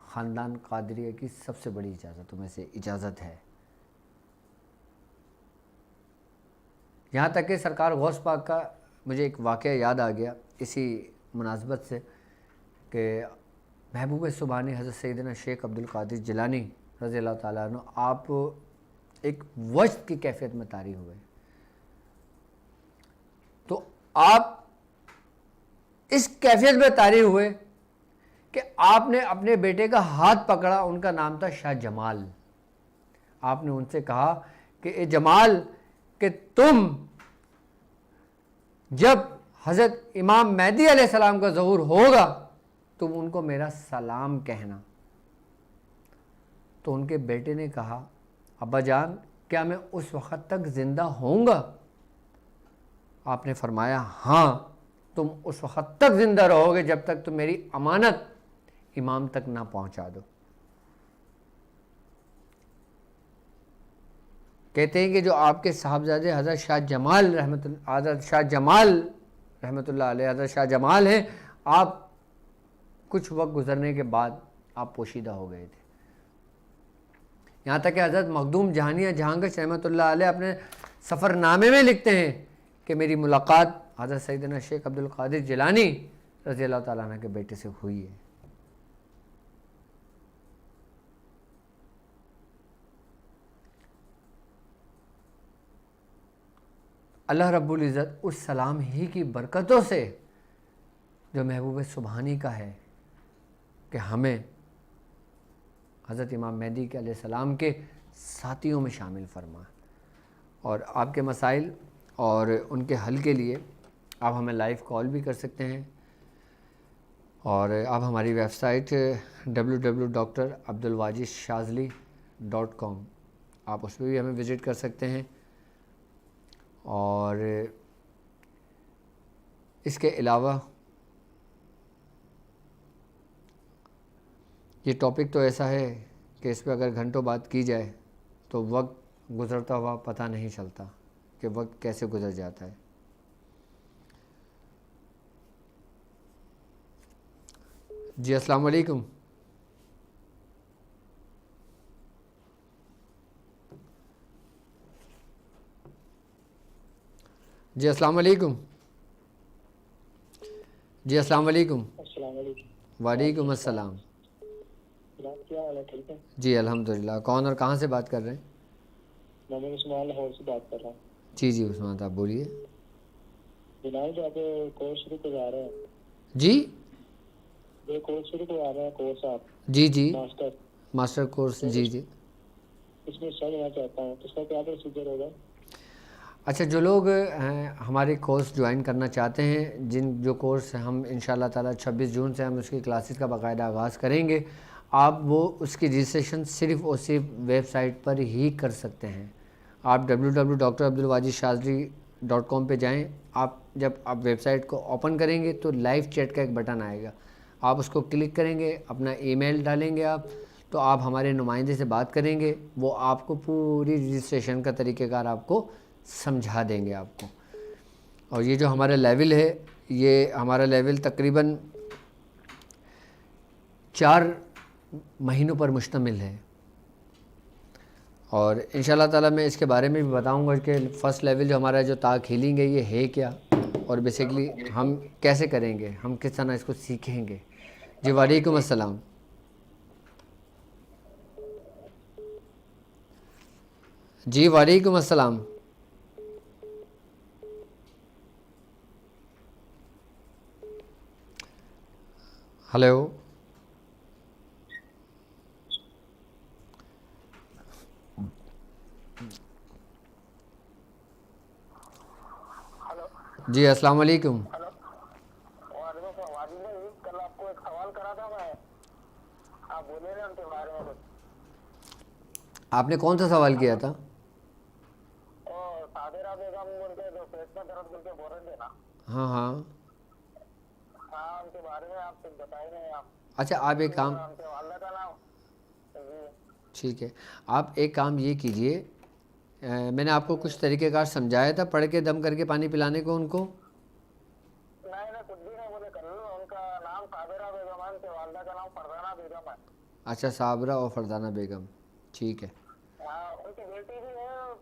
خاندان قادریہ کی سب سے بڑی اجازتوں میں سے اجازت ہے. یہاں تک کہ سرکار غوث پاک کا مجھے ایک واقعہ یاد آ گیا اسی مناسبت سے کہ محبوب سبحانی حضرت سیدنا شیخ عبد القادر جیلانی رضی اللہ تعالیٰ عنہ آپ ایک وجد کی کیفیت میں طاری ہوئے. تو آپ اس کیفیت میں طاری ہوئے کہ آپ نے اپنے بیٹے کا ہاتھ پکڑا, ان کا نام تھا شاہ جمال. آپ نے ان سے کہا کہ اے جمال کہ تم جب حضرت امام مہدی علیہ السلام کا ظہور ہوگا تم ان کو میرا سلام کہنا. تو ان کے بیٹے نے کہا ابا جان کیا میں اس وقت تک زندہ ہوں گا؟ آپ نے فرمایا ہاں تم اس وقت تک زندہ رہو گے جب تک تم میری امانت امام تک نہ پہنچا دو. کہتے ہیں کہ جو آپ کے صاحبزادے حضرت شاہ جمال رحمۃ اللہ علیہ حضرت شاہ جمال ہیں, آپ کچھ وقت گزرنے کے بعد آپ پوشیدہ ہو گئے تھے. یہاں تک کہ حضرت مخدوم جہانیہ جہانگش رحمۃ اللہ علیہ اپنے سفر نامے میں لکھتے ہیں کہ میری ملاقات حضرت سیدنا شیخ عبد القادر جیلانی رضی اللہ تعالیٰ عنہ کے بیٹے سے ہوئی ہے. اللہ رب العزت اس سلام ہی کی برکتوں سے جو محبوب سبحانی کا ہے کہ ہمیں حضرت امام مہدی کے علیہ السلام کے ساتھیوں میں شامل فرما. اور آپ کے مسائل اور ان کے حل کے لیے آپ ہمیں لائیو کال بھی کر سکتے ہیں, اور آپ ہماری ویب سائٹ www.drabdulwajidshazli.com آپ اس پہ بھی ہمیں وزٹ کر سکتے ہیں. اور اس کے علاوہ یہ ٹاپک تو ایسا ہے کہ اس پہ اگر گھنٹوں بات کی جائے تو وقت گزرتا ہوا پتہ نہیں چلتا کہ وقت کیسے گزر جاتا ہے. جی السلام علیکم. جی السلام علیکم. جی السلام علیکم. السلام علیکم. وعلیکم السلام. کیا حال ہے؟ ٹھیک ہے. جی الحمدللہ. کون اور کہاں سے بات کر رہے ہیں؟ میں عثمان لاہور سے بات کر رہا ہوں. جی جی عثمان صاحب بولیے. جناب جو آپ کورس شروع کروا رہے ہیں, جی یہ کورس شروع کروا رہے ہیں کورس آپ جی جی ماسٹر کورس جی جی اس میں حصہ لینا چاہتا ہوں تو اس کا کیا پروسیجر ہوگا؟ اچھا, جو لوگ ہمارے کورس جوائن کرنا چاہتے ہیں, جو کورس ہم انشاءاللہ تعالی 26 جون سے ہم اس کی کلاسز کا باقاعدہ آغاز کریں گے, آپ وہ اس کی رجسٹریشن صرف اور صرف ویب سائٹ پر ہی کر سکتے ہیں. آپ www.drabdulwajidshazli.com پہ جائیں. جب آپ ویب سائٹ کو اوپن کریں گے تو لائیو چیٹ کا ایک بٹن آئے گا, آپ اس کو کلک کریں گے, اپنا ای میل ڈالیں گے آپ, تو آپ ہمارے نمائندے سے بات کریں گے, وہ آپ کو پوری رجسٹریشن کا طریقہ کار آپ کو سمجھا دیں گے آپ کو. اور یہ جو ہمارا لیول ہے, یہ ہمارا لیول تقریباً 4 مہینوں پر مشتمل ہے, اور انشاءاللہ تعالی میں اس کے بارے میں بھی بتاؤں گا کہ فرسٹ لیول جو ہمارا جو طاق ہیلنگ ہے یہ ہے کیا, اور بیسیکلی ہم کیسے کریں گے, ہم کس طرح اس کو سیکھیں گے. جی وعلیکم السلام. جی وعلیکم السلام. ہلو. جی السلام علیکم. وعلیکم السلام. واجد بھائی کل آپ کو ایک سوال کرا تھا میں, آپ بولے نا ان کے بارے میں کچھ. آپ نے کون سا سوال کیا تھا؟ صابرہ بیگم بول کے جو پیٹ میں درد بول کے بول رہے تھے نا. ہاں ہاں ہاں ان کے بارے میں آپ کچھ بتائیں گے آپ. اچھا آپ ایک کام, ان کے والدہ کا نام. ٹھیک ہے, آپ ایک کام یہ کیجئے, میں نے آپ کو کچھ طریقہ کار سمجھایا تھا پڑھ کے دم کر کے پانی پلانے کو ان کو. نہیں کچھ بھی نہیں بولے, کر لو. ان کا نام صابرہ بیگم ہے, ان کے والدہ کا نام فرزانہ بیگم ہے. اچھا صابرہ اور فرزانہ بیگم, ٹھیک ہے. ہاں ان کی بیٹی بھی ہے,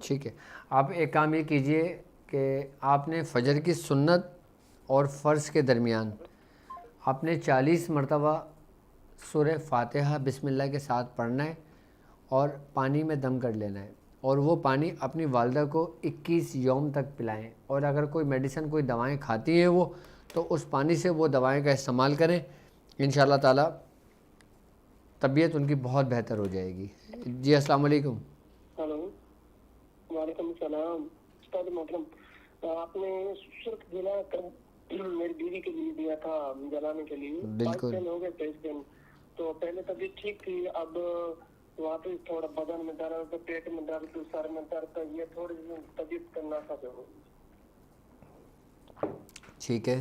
ٹھیک ہے, آپ ایک کام یہ کیجئے کہ آپ نے فجر کی سنت اور فرض کے درمیان آپ نے 40 مرتبہ سورہ فاتحہ بسم اللہ کے ساتھ پڑھنا ہے اور پانی میں دم کر لینا ہے, اور وہ پانی اپنی والدہ کو 21 یوم تک پلائیں, اور اگر کوئی میڈیسن کوئی دوائیں کھاتی ہیں وہ تو اس پانی سے وہ دوائیں کا استعمال کریں, انشاءاللہ تعالی طبیعت ان کی بہت بہتر ہو جائے گی. جی السلام علیکم. ہلو وعلیکم السلام. استاد محترم, آپ نے سرخ گلا میری بیوی کے لیے دیا تھا جلانے کے لیے. 5 دن ہو گئے 23 دن, تو پہلے طبیعت ٹھیک تھی, اب وہاں پہ تھوڑا بدن میں درد, پیٹ میں درد, سر میں درد, یہ تھوڑی طبیعت کا ناسا ہو. ٹھیک ہے,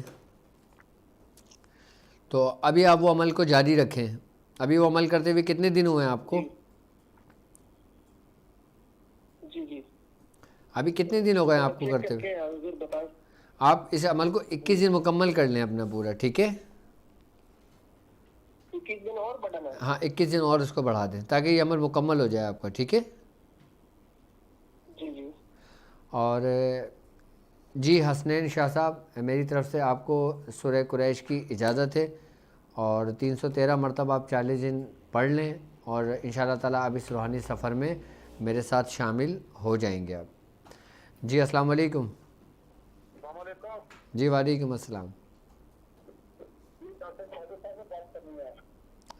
تو ابھی آپ وہ عمل کو جاری رکھیں. ابھی وہ عمل کرتے ہوئے کتنے دن ہوئے ہیں آپ کو؟ جی ابھی کتنے دن ہو گئے آپ کو کرتے ہوئے؟ آپ اس عمل کو 21 دن مکمل کر لیں اپنا پورا, ٹھیک ہے؟ 21 دن اور بڑھانا ہے؟ ہاں 21 دن اور اس کو بڑھا دیں تاکہ یہ عمل مکمل ہو جائے آپ کا, ٹھیک ہے؟ جی اور جی حسنین شاہ صاحب, میری طرف سے آپ کو سورہ قریش کی اجازت ہے, اور 313 مرتبہ آپ 40 دن پڑھ لیں, اور انشاءاللہ تعالیٰ آپ اس روحانی سفر میں میرے ساتھ شامل ہو جائیں گے آپ. جی السلام علیکم. السلام علیکم. جی وعلیکم السلام.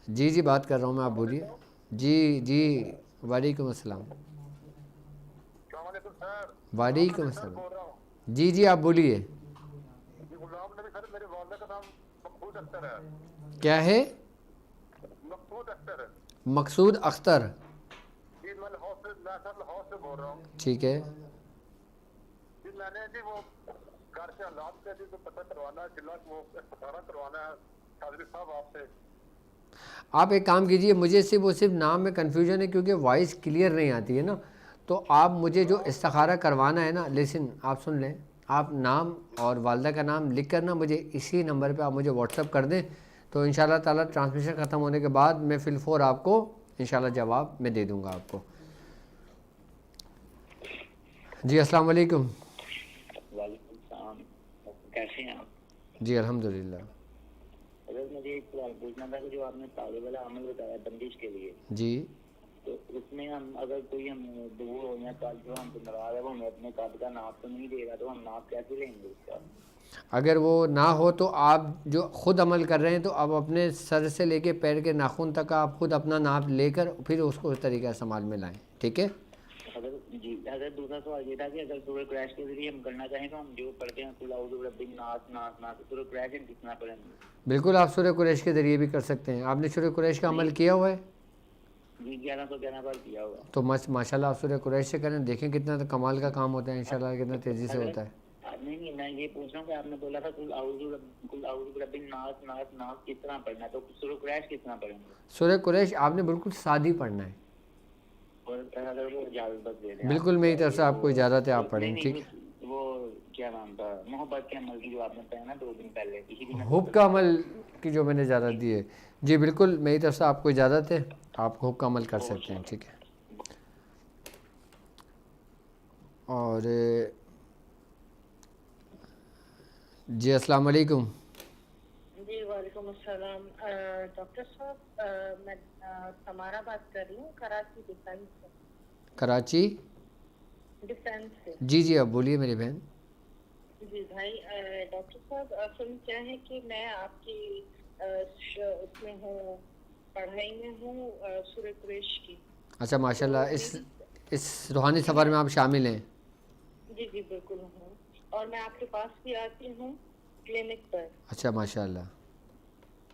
جی بات کر رہا ہوں میں, آپ بولیے. جی وعلیکم السلام. السلام علیکم سر. وعلیکم سر السلام. بول رہا ہوں. جی آپ بولیے. جی غلام نبی سر, میری والدہ کا نام مقصود اختر ہے. کیا ہے؟ مقصود اختر. مقصود اختر. جی میں لاہور سے بول رہا ہوں. ٹھیک ہے. جی میں نے جی وہ گھر سے حالات سے تو پتہ کروانا ہے, چلا وہ استخارہ کروانا ہے قادری صاحب آپ سے. آپ ایک کام کیجئے, مجھے صرف نام میں کنفیوژن ہے کیونکہ وائس کلیئر نہیں آتی ہے نا, تو آپ مجھے جو استخارہ کروانا ہے نا, لیسن آپ سن لیں, آپ نام اور والدہ کا نام لکھ کر نا مجھے اسی نمبر پہ آپ مجھے واٹس ایپ کر دیں, تو انشاءاللہ تعالیٰ ٹرانسمیشن ختم ہونے کے بعد میں فی الفور آپ کو انشاءاللہ جواب میں دے دوں گا آپ کو. جی السلام علیکم. وعلیکم السلام. کیسے ہیں آپ؟ جی الحمدللہ. حضرت مجھے ایک سوال پوچھنا تھا کہ جو آپ نے تالے والا عمل بتایا بندش کے لیے, جی تو اس میں ہم اگر کوئی ہم دور ہو یا کل جو ہم سے ناراض ہے وہ ہمیں اپنے قد کا ناپ تو نہیں دے گا, تو ہم ناپ کیسے لیں گے اس کا؟ اگر وہ نہ ہو تو آپ جو خود عمل کر رہے ہیں تو آپ اپنے سر سے لے کے پیر کے ناخن تک آپ خود اپنا ناپ لے کر پھر اس کو اس طریقہ استعمال میں لائیں, ٹھیک ہے؟ اگر دوسرا سوال یہ تھا کہ اگر سورہ قریش کے ذریعے ہم کرنا چاہیں تو ہم جو پڑھتے ہیں قل اعوذ برب الناس سورہ قریش ہم کتنا پڑھیں گے؟ بالکل آپ سورہ قریش کے ذریعے بھی کر سکتے ہیں. آپ نے سورہ قریش کا عمل کیا ہوا ہے؟ جی 1111 بار کیا ہوا. تو ماشاءاللہ آپ سورہ قریش سے کریں, دیکھیں کتنا کمال کا کام ہوتا ہے انشاءاللہ, کتنا تیزی سے ہوتا ہے. نہیں میں یہ پوچھ رہا ہوں کہ آپ نے بولا تھا قل اعوذ برب الناس کس طرح پڑھنا ہے, تو سورہ قریش کس طرح پڑھیں گے؟ سورہ قریش آپ نے بالکل سادی پڑھنا ہے. اور اگر وہ اجازت دے دیں بالکل میری طرف سے آپ کو اجازت ہے, آپ پڑھیں, ٹھیک. وہ کیا نام تھا محبت کے عمل کی جو آپ نے کہا نا 2 دن پہلے, اسی دن حب کا عمل کی جو میں نے اجازت دی ہے, جی بالکل میری طرف سے آپ کو اجازت ہے, آپ حب کا عمل کر سکتے ہیں, ٹھیک ہے. اور جی السلام علیکم. جی وعلیکم السلام. ڈاکٹر صاحب میں سمارا بات کر رہی ہوں, کراچی ڈیفینس سے. کراچی ڈیفینس سے. جی اب بولیے میری بہن. جی بھائی ڈاکٹر صاحب اصل کیا ہے کہ میں آپ کی اس میں ہوں, پڑھائی میں ہوں سورہ قریش کی. اچھا ماشاءاللہ, اس روحانی سفر میں آپ شامل ہیں؟ جی بالکل ہوں, اور میں آپ کے پاس بھی آتی ہوں کلینک پر. اچھا ماشاءاللہ.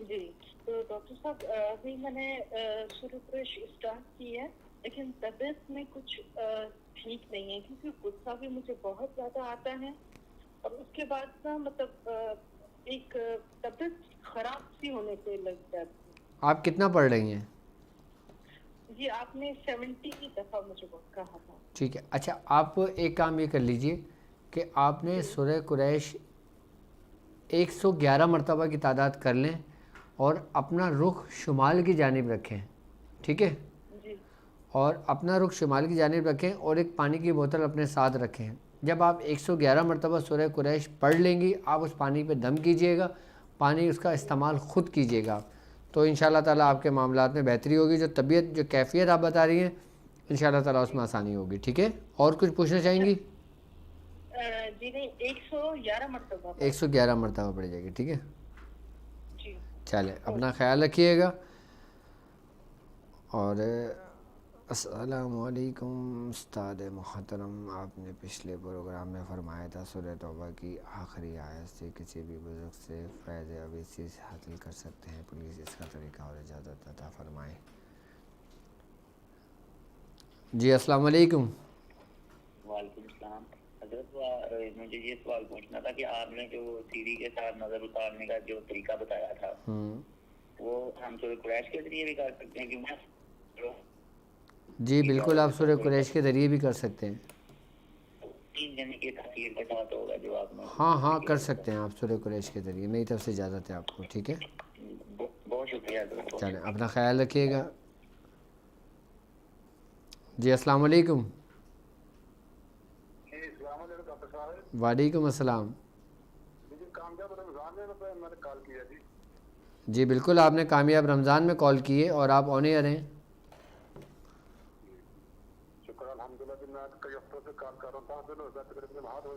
جی تو ڈاکٹر صاحب ابھی میں نے سورہ قریش اسٹارٹ کی ہے, لیکن طبیعت میں کچھ ٹھیک نہیں ہے کیونکہ غصہ بھی مجھے بہت زیادہ آتا ہے, اور اس کے بعد نا مطلب ایک طبیعت خراب سی ہونے سے لگ جاتی ہے. آپ کتنا پڑھ رہی ہیں؟ جی آپ نے 70 کی دفعہ مجھے کہا تھا. ٹھیک ہے. اچھا آپ ایک کام یہ کر لیجئے کہ آپ نے سورہ قریش 111 مرتبہ کی تعداد کر لیں اور اپنا رخ شمال کی جانب رکھیں, ٹھیک ہے؟ جی اور اپنا رخ شمال کی جانب رکھیں اور ایک پانی کی بوتل اپنے ساتھ رکھیں. جب آپ 111 مرتبہ سورہ قریش پڑھ لیں گی آپ اس پانی پہ دم کیجئے گا, پانی اس کا استعمال خود کیجئے گا, تو انشاءاللہ تعالیٰ آپ کے معاملات میں بہتری ہوگی. جو طبیعت جو کیفیت آپ بتا رہی ہیں انشاءاللہ تعالیٰ اس میں آسانی ہوگی. ٹھیک ہے, اور کچھ پوچھنا چاہیں گی؟ جی نہیں, 111 مرتبہ. 111 مرتبہ پڑھ جائے گی. ٹھیک ہے, جی چلیں اپنا خیال رکھیے گا. اور السلام علیکم استاد محترم, آپ نے پچھلے پروگرام میں فرمایا تھا سورہ توبہ کی آخری آیت سے کسی بھی بزرگ سے فیض اویسی حاصل کر سکتے ہیں, پلیز اس کا طریقہ اور اجازت عطا فرمائیں. جی السلام علیکم. وعلیکم السلام. حضرت مجھے یہ سوال پوچھنا تھا کہ آپ نے جو سیڑھی کے ساتھ نظر اتارنے کا جو طریقہ بتایا تھا وہ ہم سورہ قریش کے ذریعے بھی کر سکتے ہیں؟ کیونکہ جی بالکل, آپ سورہ قریش کے ذریعے بھی کر سکتے ہیں. 3 دن کی تاخیر کے ساتھ ہوگا جو آپ نے. ہاں کر سکتے ہیں آپ سورہ قریش کے ذریعے, میری طرف سے اجازت ہے آپ کو. ٹھیک ہے, بہت شکریہ حضرت. چلیں اپنا خیال رکھیے گا. جی السلام علیکم. وعلیکم السلام. جی بالکل, آپ نے کامیاب رمضان میں کال کی ہے اور آپ آن ایئر ہیں. شکر الحمدللہ. میں کئی ہفتوں سے کال کر رہا تھا,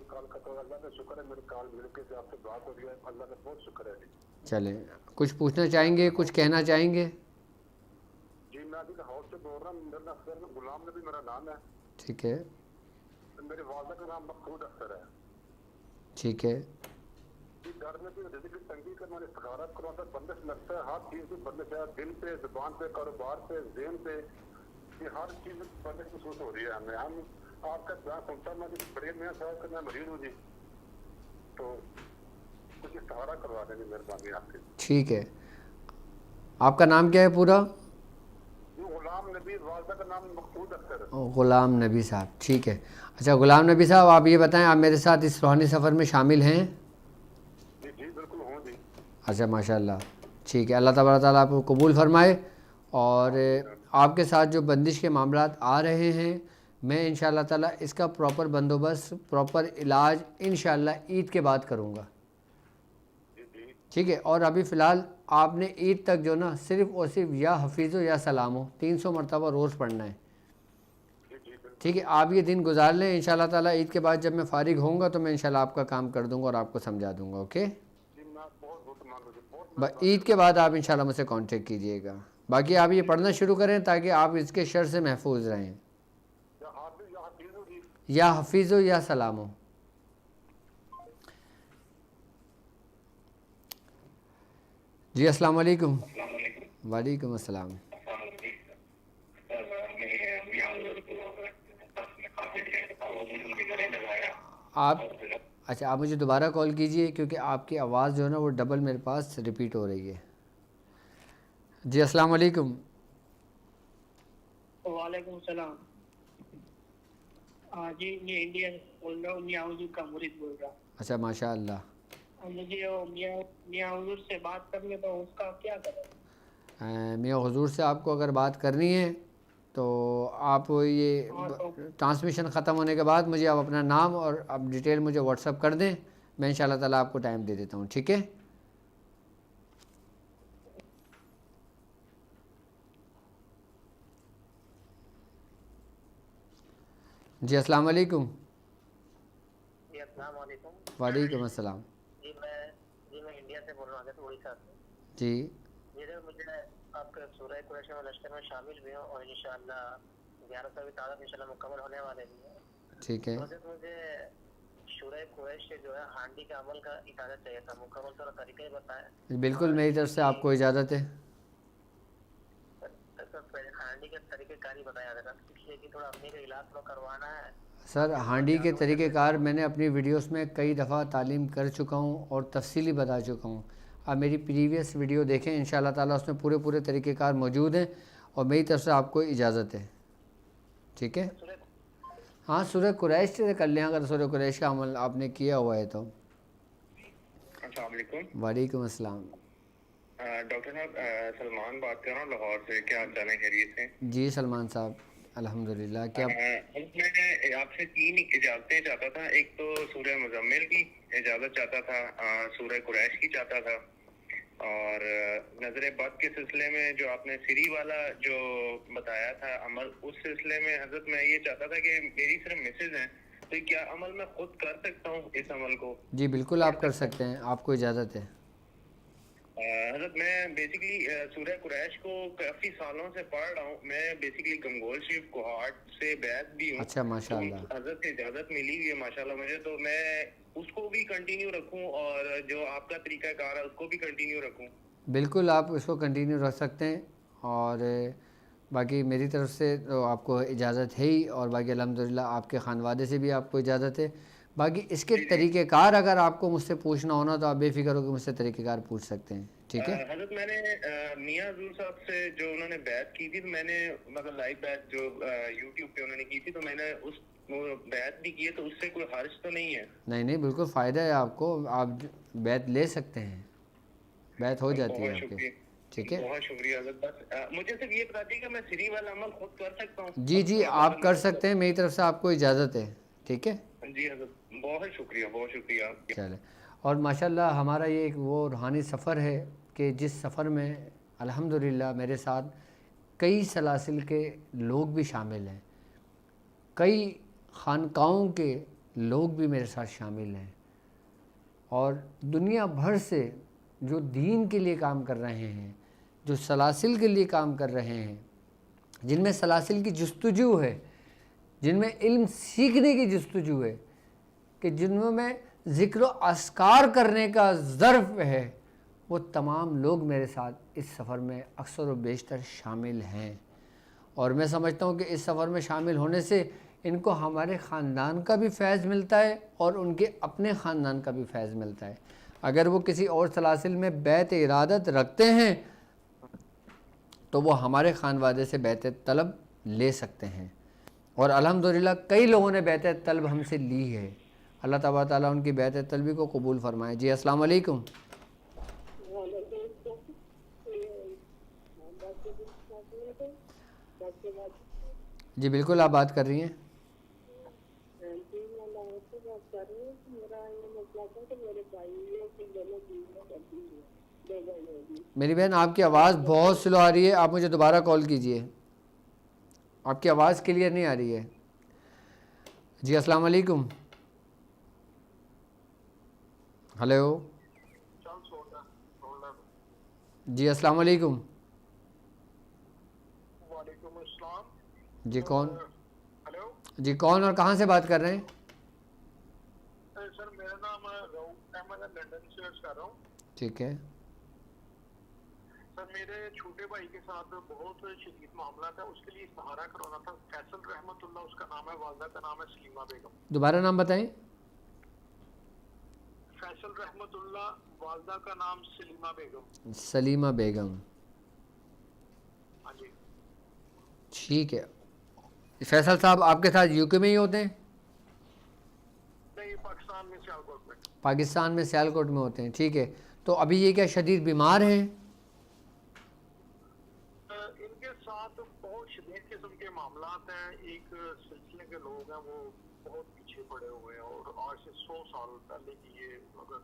کال کرتا ہوں. اللہ کا شکر ہے میری کال مل کے آپ سے بات ہو رہی ہے, اللہ کا بہت شکر ہے. چلیں, کچھ پوچھنا چاہیں گے, کچھ کہنا چاہیں گے؟ جی میں ابھی لاہور سے بول رہا ہوں, میرا غلام نبی میرا نام ہے. ٹھیک ہے, میری والدہ کا نام مقصود اختر ہے. ٹھیک ہے. گھر میں بھی رزق کی تنگی کا میں استخارہ کرواتا, بندش لگتا ہے, ہر چیز کی بندش ہے, دل پہ, زبان پہ, کاروبار پہ, ذہن پہ, یہ ہر چیز بندش محسوس ہو رہی ہے ہمیں. ہم آپ کا بیان سنتا ہوں, میں بڑے میاں صاحب کا میں مریض ہوں جی, تو کچھ استخارہ کروا دیں گے مہربانی آپ کی. ٹھیک ہے, آپ کا نام کیا ہے پورا؟ غلام نبی, والدہ کا نام مقصود اختر. غلام نبی صاحب. ٹھیک ہے, اچھا غلام نبی صاحب آپ یہ بتائیں آپ میرے ساتھ اس روحانی سفر میں شامل ہیں؟ جی بالکل ہوں جی. اچھا ماشاء اللہ. ٹھیک ہے, اللہ تبارک تعالیٰ آپ کو قبول فرمائے. اور آپ کے ساتھ جو بندش کے معاملات آ رہے ہیں میں انشاءاللہ تعالیٰ اس کا پراپر بندوبست, پراپر علاج انشاءاللہ عید کے بعد کروں گا. ٹھیک ہے, اور ابھی فی الحال آپ نے عید تک جو نا صرف اور صرف یا حفیظ یا سلام 300 مرتبہ روز پڑھنا ہے. ٹھیک ہے, آپ یہ دن گزار لیں, انشاءاللہ تعالیٰ عید کے بعد جب میں فارغ ہوں گا تو میں انشاءاللہ آپ کا کام کر دوں گا اور آپ کو سمجھا دوں گا. اوکے, عید کے بعد آپ انشاءاللہ مجھ سے کانٹیکٹ کیجئے گا. باقی آپ یہ پڑھنا شروع کریں تاکہ آپ اس کے شر سے محفوظ رہیں. یا حفیظ یا سلام. جی السلام علیکم. وعلیکم السلام. آپ اچھا آپ مجھے دوبارہ کال کیجئے کیونکہ آپ کی آواز جو ہے نا وہ ڈبل میرے پاس ریپیٹ ہو رہی ہے. جی السلام علیکم. وعلیکم السلام. جی میں انڈیا سے بول رہا ہوں, میاں حضور کا مرید بول رہا ہوں. اچھا ماشاء اللہ. مجھے میاں حضور سے بات کرنے تو اس کا کیا کریں؟ میاں حضور سے آپ کو اگر بات کرنی ہے تو آپ یہ ٹرانسمیشن ختم ہونے کے بعد مجھے آپ اپنا نام اور آپ ڈیٹیل مجھے واٹس اپ کر دیں, میں انشاءاللہ تعالیٰ آپ کو ٹائم دے دیتا ہوں. ٹھیک ہے, جی السلام علیکم. جی السلام علیکم. وعلیکم السلام. جی میں انڈیا سے بول رہا ہوں, اڑیسہ سے. جی مجھے آپ کے سورہ قریش میں لشکر میں شامل بھی ہوں اور انشاءاللہ 11 تعداد انشاءاللہ مکمل ہونے والے بھی ہیں. ٹھیک ہے, مجھے سورہ قریش سے جو ہے ہانڈی کے عمل کا اجازت چاہیے تھا, مکمل طور طریقہ ہی بتائیں. بالکل میری طرف سے آپ کو اجازت ہے. ہانڈی کے طریقہ کاری بتایا جائے گا, اس لیے کہ تھوڑا اپنے کا علاج تھوڑا کروانا ہے. سر ہانڈی کے طریقہ کار میں نے اپنی ویڈیوز میں کئی دفعہ تعلیم کر چکا ہوں اور تفصیلی بتا چکا ہوں. آپ میری پریویس ویڈیو دیکھیں, انشاءاللہ تعالیٰ اس میں پورے طریقہ کار موجود ہیں اور میری طرف سے آپ کو اجازت ہے. ٹھیک ہے, ہاں سورہ قریش سے کر لیں اگر سورہ قریش کا عمل آپ نے کیا ہوا ہے تو. السلام علیکم. وعلیکم السلام. ڈاکٹر صاحب سلمان بات کر رہا ہوں لاہور سے, کیا حال چال ہے, خیریت سے؟ جی سلمان صاحب الحمدللہ. کیا میں آپ سے 3 اجازتیں چاہتا تھا. ایک تو سورہ مزمل کی اجازت چاہتا تھا, سورہ قریش کی چاہتا تھا, اور نظر بد کے سلسلے میں جو آپ نے سری والا جو بتایا تھا عمل, اس سلسلے میں حضرت میں یہ چاہتا تھا کہ میری صرف مسز ہیں, تو کیا عمل میں خود کر سکتا ہوں اس عمل کو؟ جی بالکل آپ کر سکتے ہیں, آپ کو اجازت ہے. حضرت میں بیسیکلی سورہ قریش کو کافی سالوں سے پڑھ رہا ہوں. میں بیسیکلی گنگول شریف کوہاٹ سے بیعت بھی ہوں. اچھا ماشاء اللہ. حضرت سے اجازت ملی ہوئی ہے ماشاءاللہ مجھے, تو میں اس کو بھی کنٹینیو رکھوں اور جو آپ کا طریقہ کار ہے اس کو بھی کنٹینیو رکھوں؟ بالکل آپ اس کو کنٹینیو رکھ سکتے ہیں, اور باقی میری طرف سے تو آپ کو اجازت ہے ہی, اور باقی الحمدللہ آپ کے خانوادے سے بھی آپ کو اجازت ہے. باقی اس کے طریقہ کار اگر آپ کو مجھ سے پوچھنا ہونا تو آپ بے فکر ہو کہ مجھ سے طریقہ کار پوچھ سکتے ہیں. ٹھیک ہے حضرت میں نے میاں حضور صاحب سے جو انہوں نے بیعت کی تھی, تو میں نے مطلب لائیو بیعت جو یوٹیوب پہ انہوں نے کی تھی, تو میں نے اس بیعت بھی کی ہے, تو اس سے کوئی حرج تو نہیں ہے؟ نہیں نہیں, بالکل فائدہ ہے آپ کو, آپ بیعت لے سکتے ہیں, بیعت ہو جاتی ہے آپ کی. ٹھیک ہے, بہت شکریہ حضرت. بس مجھے صرف یہ بتا دیجیے کہ میں سری والا عمل خود کر سکتا ہوں؟ جی جی آپ کر سکتے ہیں, میری طرف سے آپ کو اجازت ہے. ٹھیک ہے جی حضرت بہت شکریہ, بہت شکریہ. چلے. اور ماشاءاللہ ہمارا یہ ایک وہ روحانی سفر ہے کہ جس سفر میں الحمدللہ میرے ساتھ کئی سلاسل کے لوگ بھی شامل ہیں, کئی خانقاہوں کے لوگ بھی میرے ساتھ شامل ہیں, اور دنیا بھر سے جو دین کے لیے کام کر رہے ہیں, جو سلاسل کے لیے کام کر رہے ہیں, جن میں سلاسل کی جستجو ہے, جن میں علم سیکھنے کی جستجو ہے, کہ جن میں ذکر و اذکار کرنے کا ظرف ہے, وہ تمام لوگ میرے ساتھ اس سفر میں اکثر و بیشتر شامل ہیں. اور میں سمجھتا ہوں کہ اس سفر میں شامل ہونے سے ان کو ہمارے خاندان کا بھی فیض ملتا ہے اور ان کے اپنے خاندان کا بھی فیض ملتا ہے. اگر وہ کسی اور سلاسل میں بیعت ارادت رکھتے ہیں تو وہ ہمارے خانوادے سے بیعت طلب لے سکتے ہیں, اور الحمدللہ کئی لوگوں نے بیعت طلب ہم سے لی ہے. اللہ تبارک تعالیٰ ان کی بیعت طلبی کو قبول فرمائے. جی السلام علیکم. جی بالکل آپ بات کر رہی ہیں. میری بہن آپ کی آواز بہت سلو آ رہی ہے, آپ مجھے دوبارہ کال کیجئے, آپ کی آواز کلیئر نہیں آ رہی ہے. جی السلام علیکم. ہلو جی السلام علیکم. وعلیکم السلام. جی کون, ہلو جی کون اور کہاں سے بات کر رہے ہیں؟ سر میرا نام رؤوف احمد ہے, لندن سے عرض کر رہا ہوں. ٹھیک ہے. سر میرے چھوٹے بھائی کے ساتھ بہت شدید معاملہ تھا, اس کے لیے استخارہ کروانا تھا. فیصل رحمت اللہ اس کا نام ہے, والدہ کا نام ہے سلیمہ بیگم. دوبارہ نام بتائیں. فیصل رحمت اللہ, والدہ کا نام سلیمہ بیگم. سلیمہ بیگم. ہاں جی. ٹھیک ہے. فیصل صاحب آپ کے ساتھ یو کے میں ہی ہوتے ہیں؟ نہیں, پاکستان میں سیالکوٹ میں. پاکستان میں سیالکوٹ میں ہوتے ہیں. ٹھیک ہے. تو ابھی یہ کیا شدید بیمار ہیں؟ ان کے ساتھ بہت شدید قسم کے معاملات ہیں. ایک سلسلے کے لوگ ہیں وہ بہت پیچھے پڑے ہوئے ہیں, اور آج سے 100 سال پہلے کی یہ مگر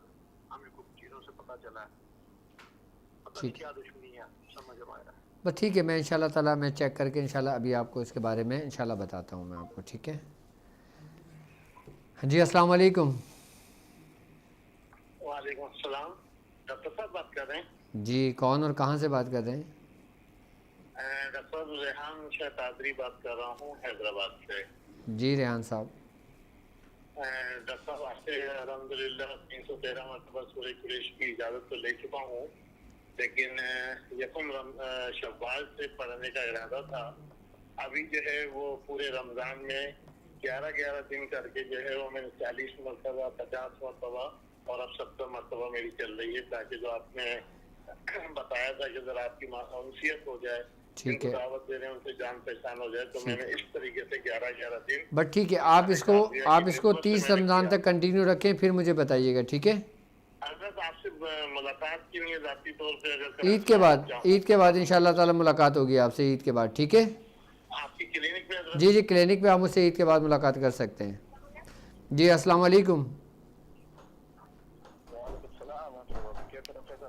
ہمیں کچھ چیزوں سے پتہ چلا ہے. پتہ نہیں کیا دشمنی ہے, سمجھ میں آیا ہے. بس ٹھیک ہے, میں انشاءاللہ تعالیٰ میں چیک کر کے انشاءاللہ ابھی آپ کو اس کے بارے میں انشاءاللہ بتاتا ہوں میں آپ کو. ٹھیک ہے. جی السلام علیکم. وعلیکم السلام. ڈاکٹر صاحب بات کر رہے ہیں؟ جی کون اور کہاں سے بات کر رہے ہیں؟ ڈاکٹر ریحان شہزادری بات کر رہا ہوں, حیدرآباد سے. جی ریحان صاحب. ڈاکٹر صاحب آپ سے الحمدللہ 313 مرتبہ سورہ قریش کی اجازت تو لے چکا ہوں, لیکن یکم شوال سے پڑھنے کا ارادہ تھا. ابھی جو ہے وہ پورے رمضان میں 11 دن کر کے جو ہے وہ میں 40 مرتبہ 50 مرتبہ اور اب 70 مرتبہ میری چل رہی ہے, تاکہ جو آپ نے بتایا تھا کہ ذرا آپ کی انسیت ہو جائے, ٹھیک ہے, دعوت دے رہے ہیں ان سے جان پہچان ہو جائے, تو میں نے اس طریقے سے 11 دن. بٹ ٹھیک ہے, آپ اس کو 30 رمضان تک کنٹینیو رکھیں, پھر مجھے بتائیے گا. ٹھیک ہے. حضرت آپ سے ملاقات کی ہوئی ہے ذاتی طور پہ, اگر عید کے بعد انشاءاللہ تعالی ملاقات ہوگی آپ سے عید کے بعد. ٹھیک ہے. آپ کی کلینک پہ حضرت؟ جی کلینک پہ آپ مجھ سے عید کے بعد ملاقات کر سکتے ہیں. جی السلام علیکم. وعلیکم السلام ورحمۃ اللہ. کیسے ہیں سر؟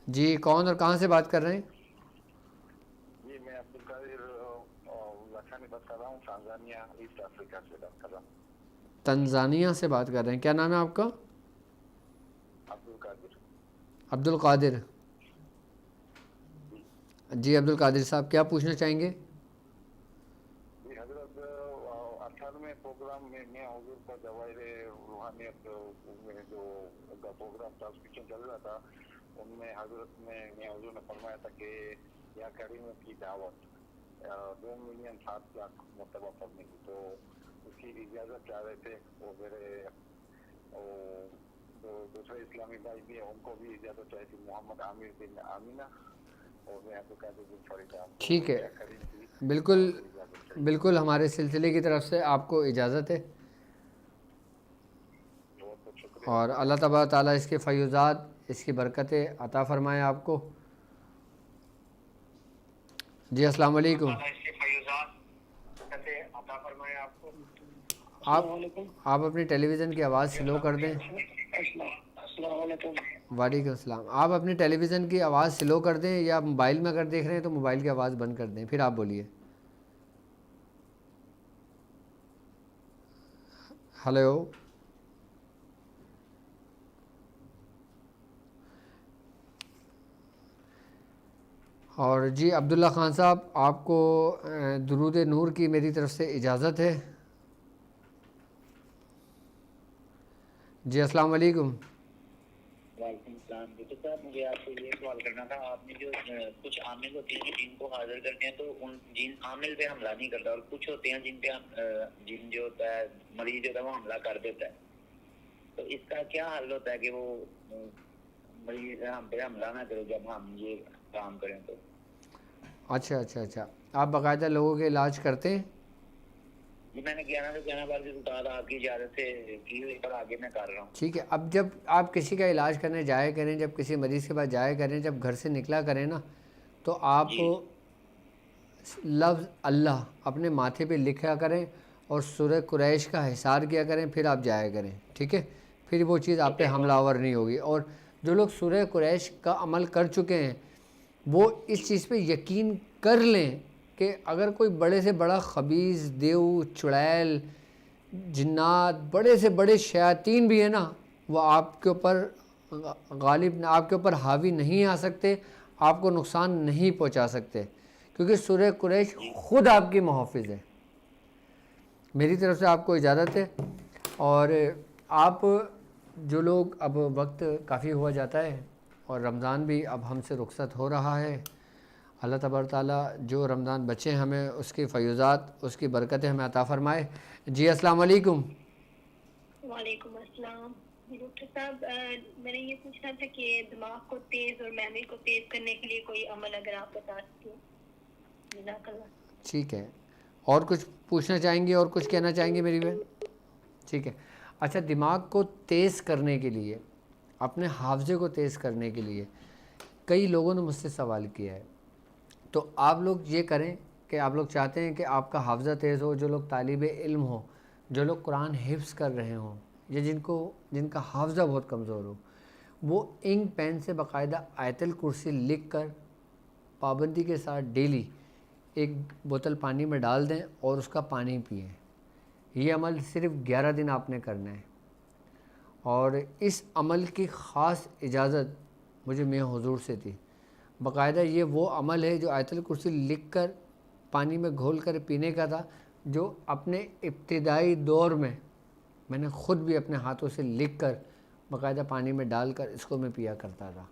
جی کون اور کہاں سے بات کر رہے ہیں؟ جی میں عبدالقادر لکھانی بات کر رہا ہوں، تنزانیہ ایسٹ افریقہ سے بات کر رہا ہوں. تنزانیہ سے بات کر رہے ہیں. کیا نام ہے آپ کا؟ عبدالقادر. عبدالقادر. جی عبدالقادر صاحب کیا پوچھنا چاہیں گے؟ جی حضرت 98 پروگرام میں حضور کا جواہر روحانیت میں جو پروگرام ٹرانسمیشن چل رہا تھا، ان میں حضرت نے حضور نے فرمایا تھا کہ یا کریموں کی دعوت 2,07,00,000 مرتبہ پڑھنے کی، تو اس کی اجازت چاہ رہے تھے. وہ میرے دوسرے اسلامی بھائی بھی ہیں، ان کو بھی اجازت چاہیے تھی، محمد عامر بن آمینہ اور میں عبدالقادر بن فرید. ٹھیک ہے، بالکل ہمارے سلسلے کی طرف سے آپ کو اجازت ہے، اور اللہ تبارک تعالیٰ اس کے فیوزات، اس کی برکتیں عطا فرمائے آپ کو. جی السلام علیکم. آپ اپنی ٹیلی ویژن کی آواز سلو کر دیں. السلام علیکم. وعلیکم السلام. آپ اپنی ٹیلی ویژن کی آواز سلو کر دیں، یا موبائل میں اگر دیکھ رہے ہیں تو موبائل کی آواز بند کر دیں، پھر آپ بولیے. ہلو. اور جی عبداللہ خان صاحب، آپ کو درود نور کی میری طرف سے اجازت ہے. جی السلام علیکم. وعلیکم السلام. ڈاکٹر صاحب مجھے آپ سے یہ سوال کرنا تھا، آپ نے جو کچھ عامل ہوتے ہیں جن کو حاضر کرتے ہیں تو ان جن عامل پہ حملہ نہیں کرتا، اور کچھ ہوتے ہیں جن پہ جن جو ہوتا ہے مریض ہوتا ہے وہ حملہ کر دیتا ہے، تو اس کا کیا حل ہوتا ہے کہ وہ مریض ہم پہ حملہ نہ کرے جب ہم یہ کام کریں تو؟ اچھا. آپ باقاعدہ لوگوں کے علاج کرتے ہیں؟ جی میں نے 11 سے 11 بار سے اتار آپ کی اجازت سے کی ہوئی، پر آگے میں کر رہا ہوں. ٹھیک ہے. اب جب آپ کسی کا علاج کرنے جایا کریں، جب کسی مریض کے پاس جایا کریں، جب گھر سے نکلا کریں نا، تو آپ لفظ اللہ اپنے ماتھے پہ لکھا کریں اور سورہ قریش کا حصار کیا کریں، پھر آپ جایا کریں. ٹھیک ہے؟ پھر وہ چیز آپ پہ حملہ آور نہیں ہوگی. اور جو لوگ سورہ قریش کا عمل کر چکے ہیں وہ اس چیز پہ یقین کر لیں کہ اگر کوئی بڑے سے بڑا خبیث، دیو، چڑیل، جنات، بڑے سے بڑے شیاطین بھی ہیں نا، وہ آپ کے اوپر غالب، آپ کے اوپر حاوی نہیں آ سکتے، آپ کو نقصان نہیں پہنچا سکتے، کیونکہ سورہ قریش خود آپ کی محافظ ہے. میری طرف سے آپ کو اجازت ہے. اور آپ جو لوگ، اب وقت کافی ہوا جاتا ہے اور رمضان بھی اب ہم سے رخصت ہو رہا ہے. اللہ تبارک تعالیٰ جو رمضان بچے ہمیں اس کی فیوزات، اس کی برکتیں ہمیں عطا فرمائے. جی السلام علیکم. وعلیکم السلام. ڈاکٹر صاحب میں نے یہ پوچھنا تھا کہ دماغ کو تیز اور میموری کو تیز کرنے کے لیے کوئی عمل اگر آپ بتا سکیں. جزاک اللہ. ٹھیک ہے. اور کچھ پوچھنا چاہیں گی اور کچھ کہنا چاہیں گے میری بہن؟ ٹھیک ہے. اچھا، دماغ کو تیز کرنے کے لیے، اپنے حافظے کو تیز کرنے کے لیے کئی لوگوں نے مجھ سے سوال کیا ہے. تو آپ لوگ یہ کریں کہ آپ لوگ چاہتے ہیں کہ آپ کا حافظہ تیز ہو، جو لوگ طالب علم ہوں، جو لوگ قرآن حفظ کر رہے ہوں، یا جن کا حافظہ بہت کمزور ہو، وہ انک پین سے باقاعدہ آیت الکرسی لکھ کر پابندی کے ساتھ ڈیلی ایک بوتل پانی میں ڈال دیں اور اس کا پانی پئیں. یہ عمل صرف 11 دن آپ نے کرنا ہے، اور اس عمل کی خاص اجازت مجھے میاں حضور سے تھی. باقاعدہ یہ وہ عمل ہے جو آیت الکرسی لکھ کر پانی میں گھول کر پینے کا تھا، جو اپنے ابتدائی دور میں نے خود بھی اپنے ہاتھوں سے لکھ کر باقاعدہ پانی میں ڈال کر اس کو میں پیا کرتا تھا،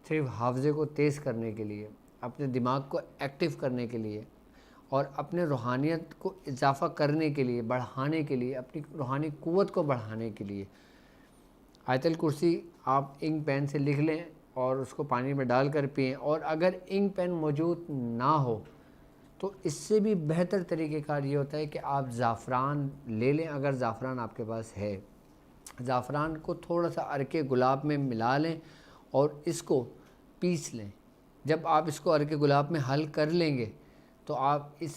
صرف حافظے کو تیز کرنے کے لیے، اپنے دماغ کو ایکٹیو کرنے کے لیے، اور اپنے روحانیت کو اضافہ کرنے کے لیے، بڑھانے کے لیے، اپنی روحانی قوت کو بڑھانے کے لیے. آیت الکرسی آپ انک پین سے لکھ لیں اور اس کو پانی میں ڈال کر پئیں. اور اگر انک پین موجود نہ ہو تو اس سے بھی بہتر طریقہ کار یہ ہوتا ہے کہ آپ زعفران لے لیں. اگر زعفران آپ کے پاس ہے، زعفران کو تھوڑا سا عرق گلاب میں ملا لیں اور اس کو پیس لیں. جب آپ اس کو عرق گلاب میں حل کر لیں گے تو آپ اس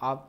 آپ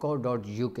.co.uk।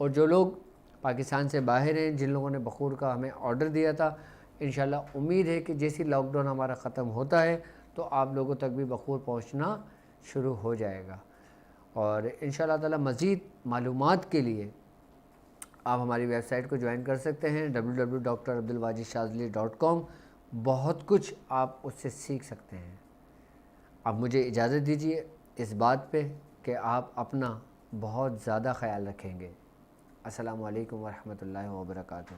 اور جو لوگ پاکستان سے باہر ہیں، جن لوگوں نے بخور کا ہمیں آرڈر دیا تھا، انشاءاللہ امید ہے کہ جیسی لاک ڈاؤن ہمارا ختم ہوتا ہے تو آپ لوگوں تک بھی بخور پہنچنا شروع ہو جائے گا. اور انشاءاللہ تعالی مزید معلومات کے لیے آپ ہماری ویب سائٹ کو جوائن کر سکتے ہیں www.drabdulwajidshazali.com. بہت کچھ آپ اس سے سیکھ سکتے ہیں. اب مجھے اجازت دیجیے اس بات پہ کہ آپ اپنا بہت زیادہ خیال رکھیں گے. السلام علیکم ورحمۃ اللہ وبرکاتہ.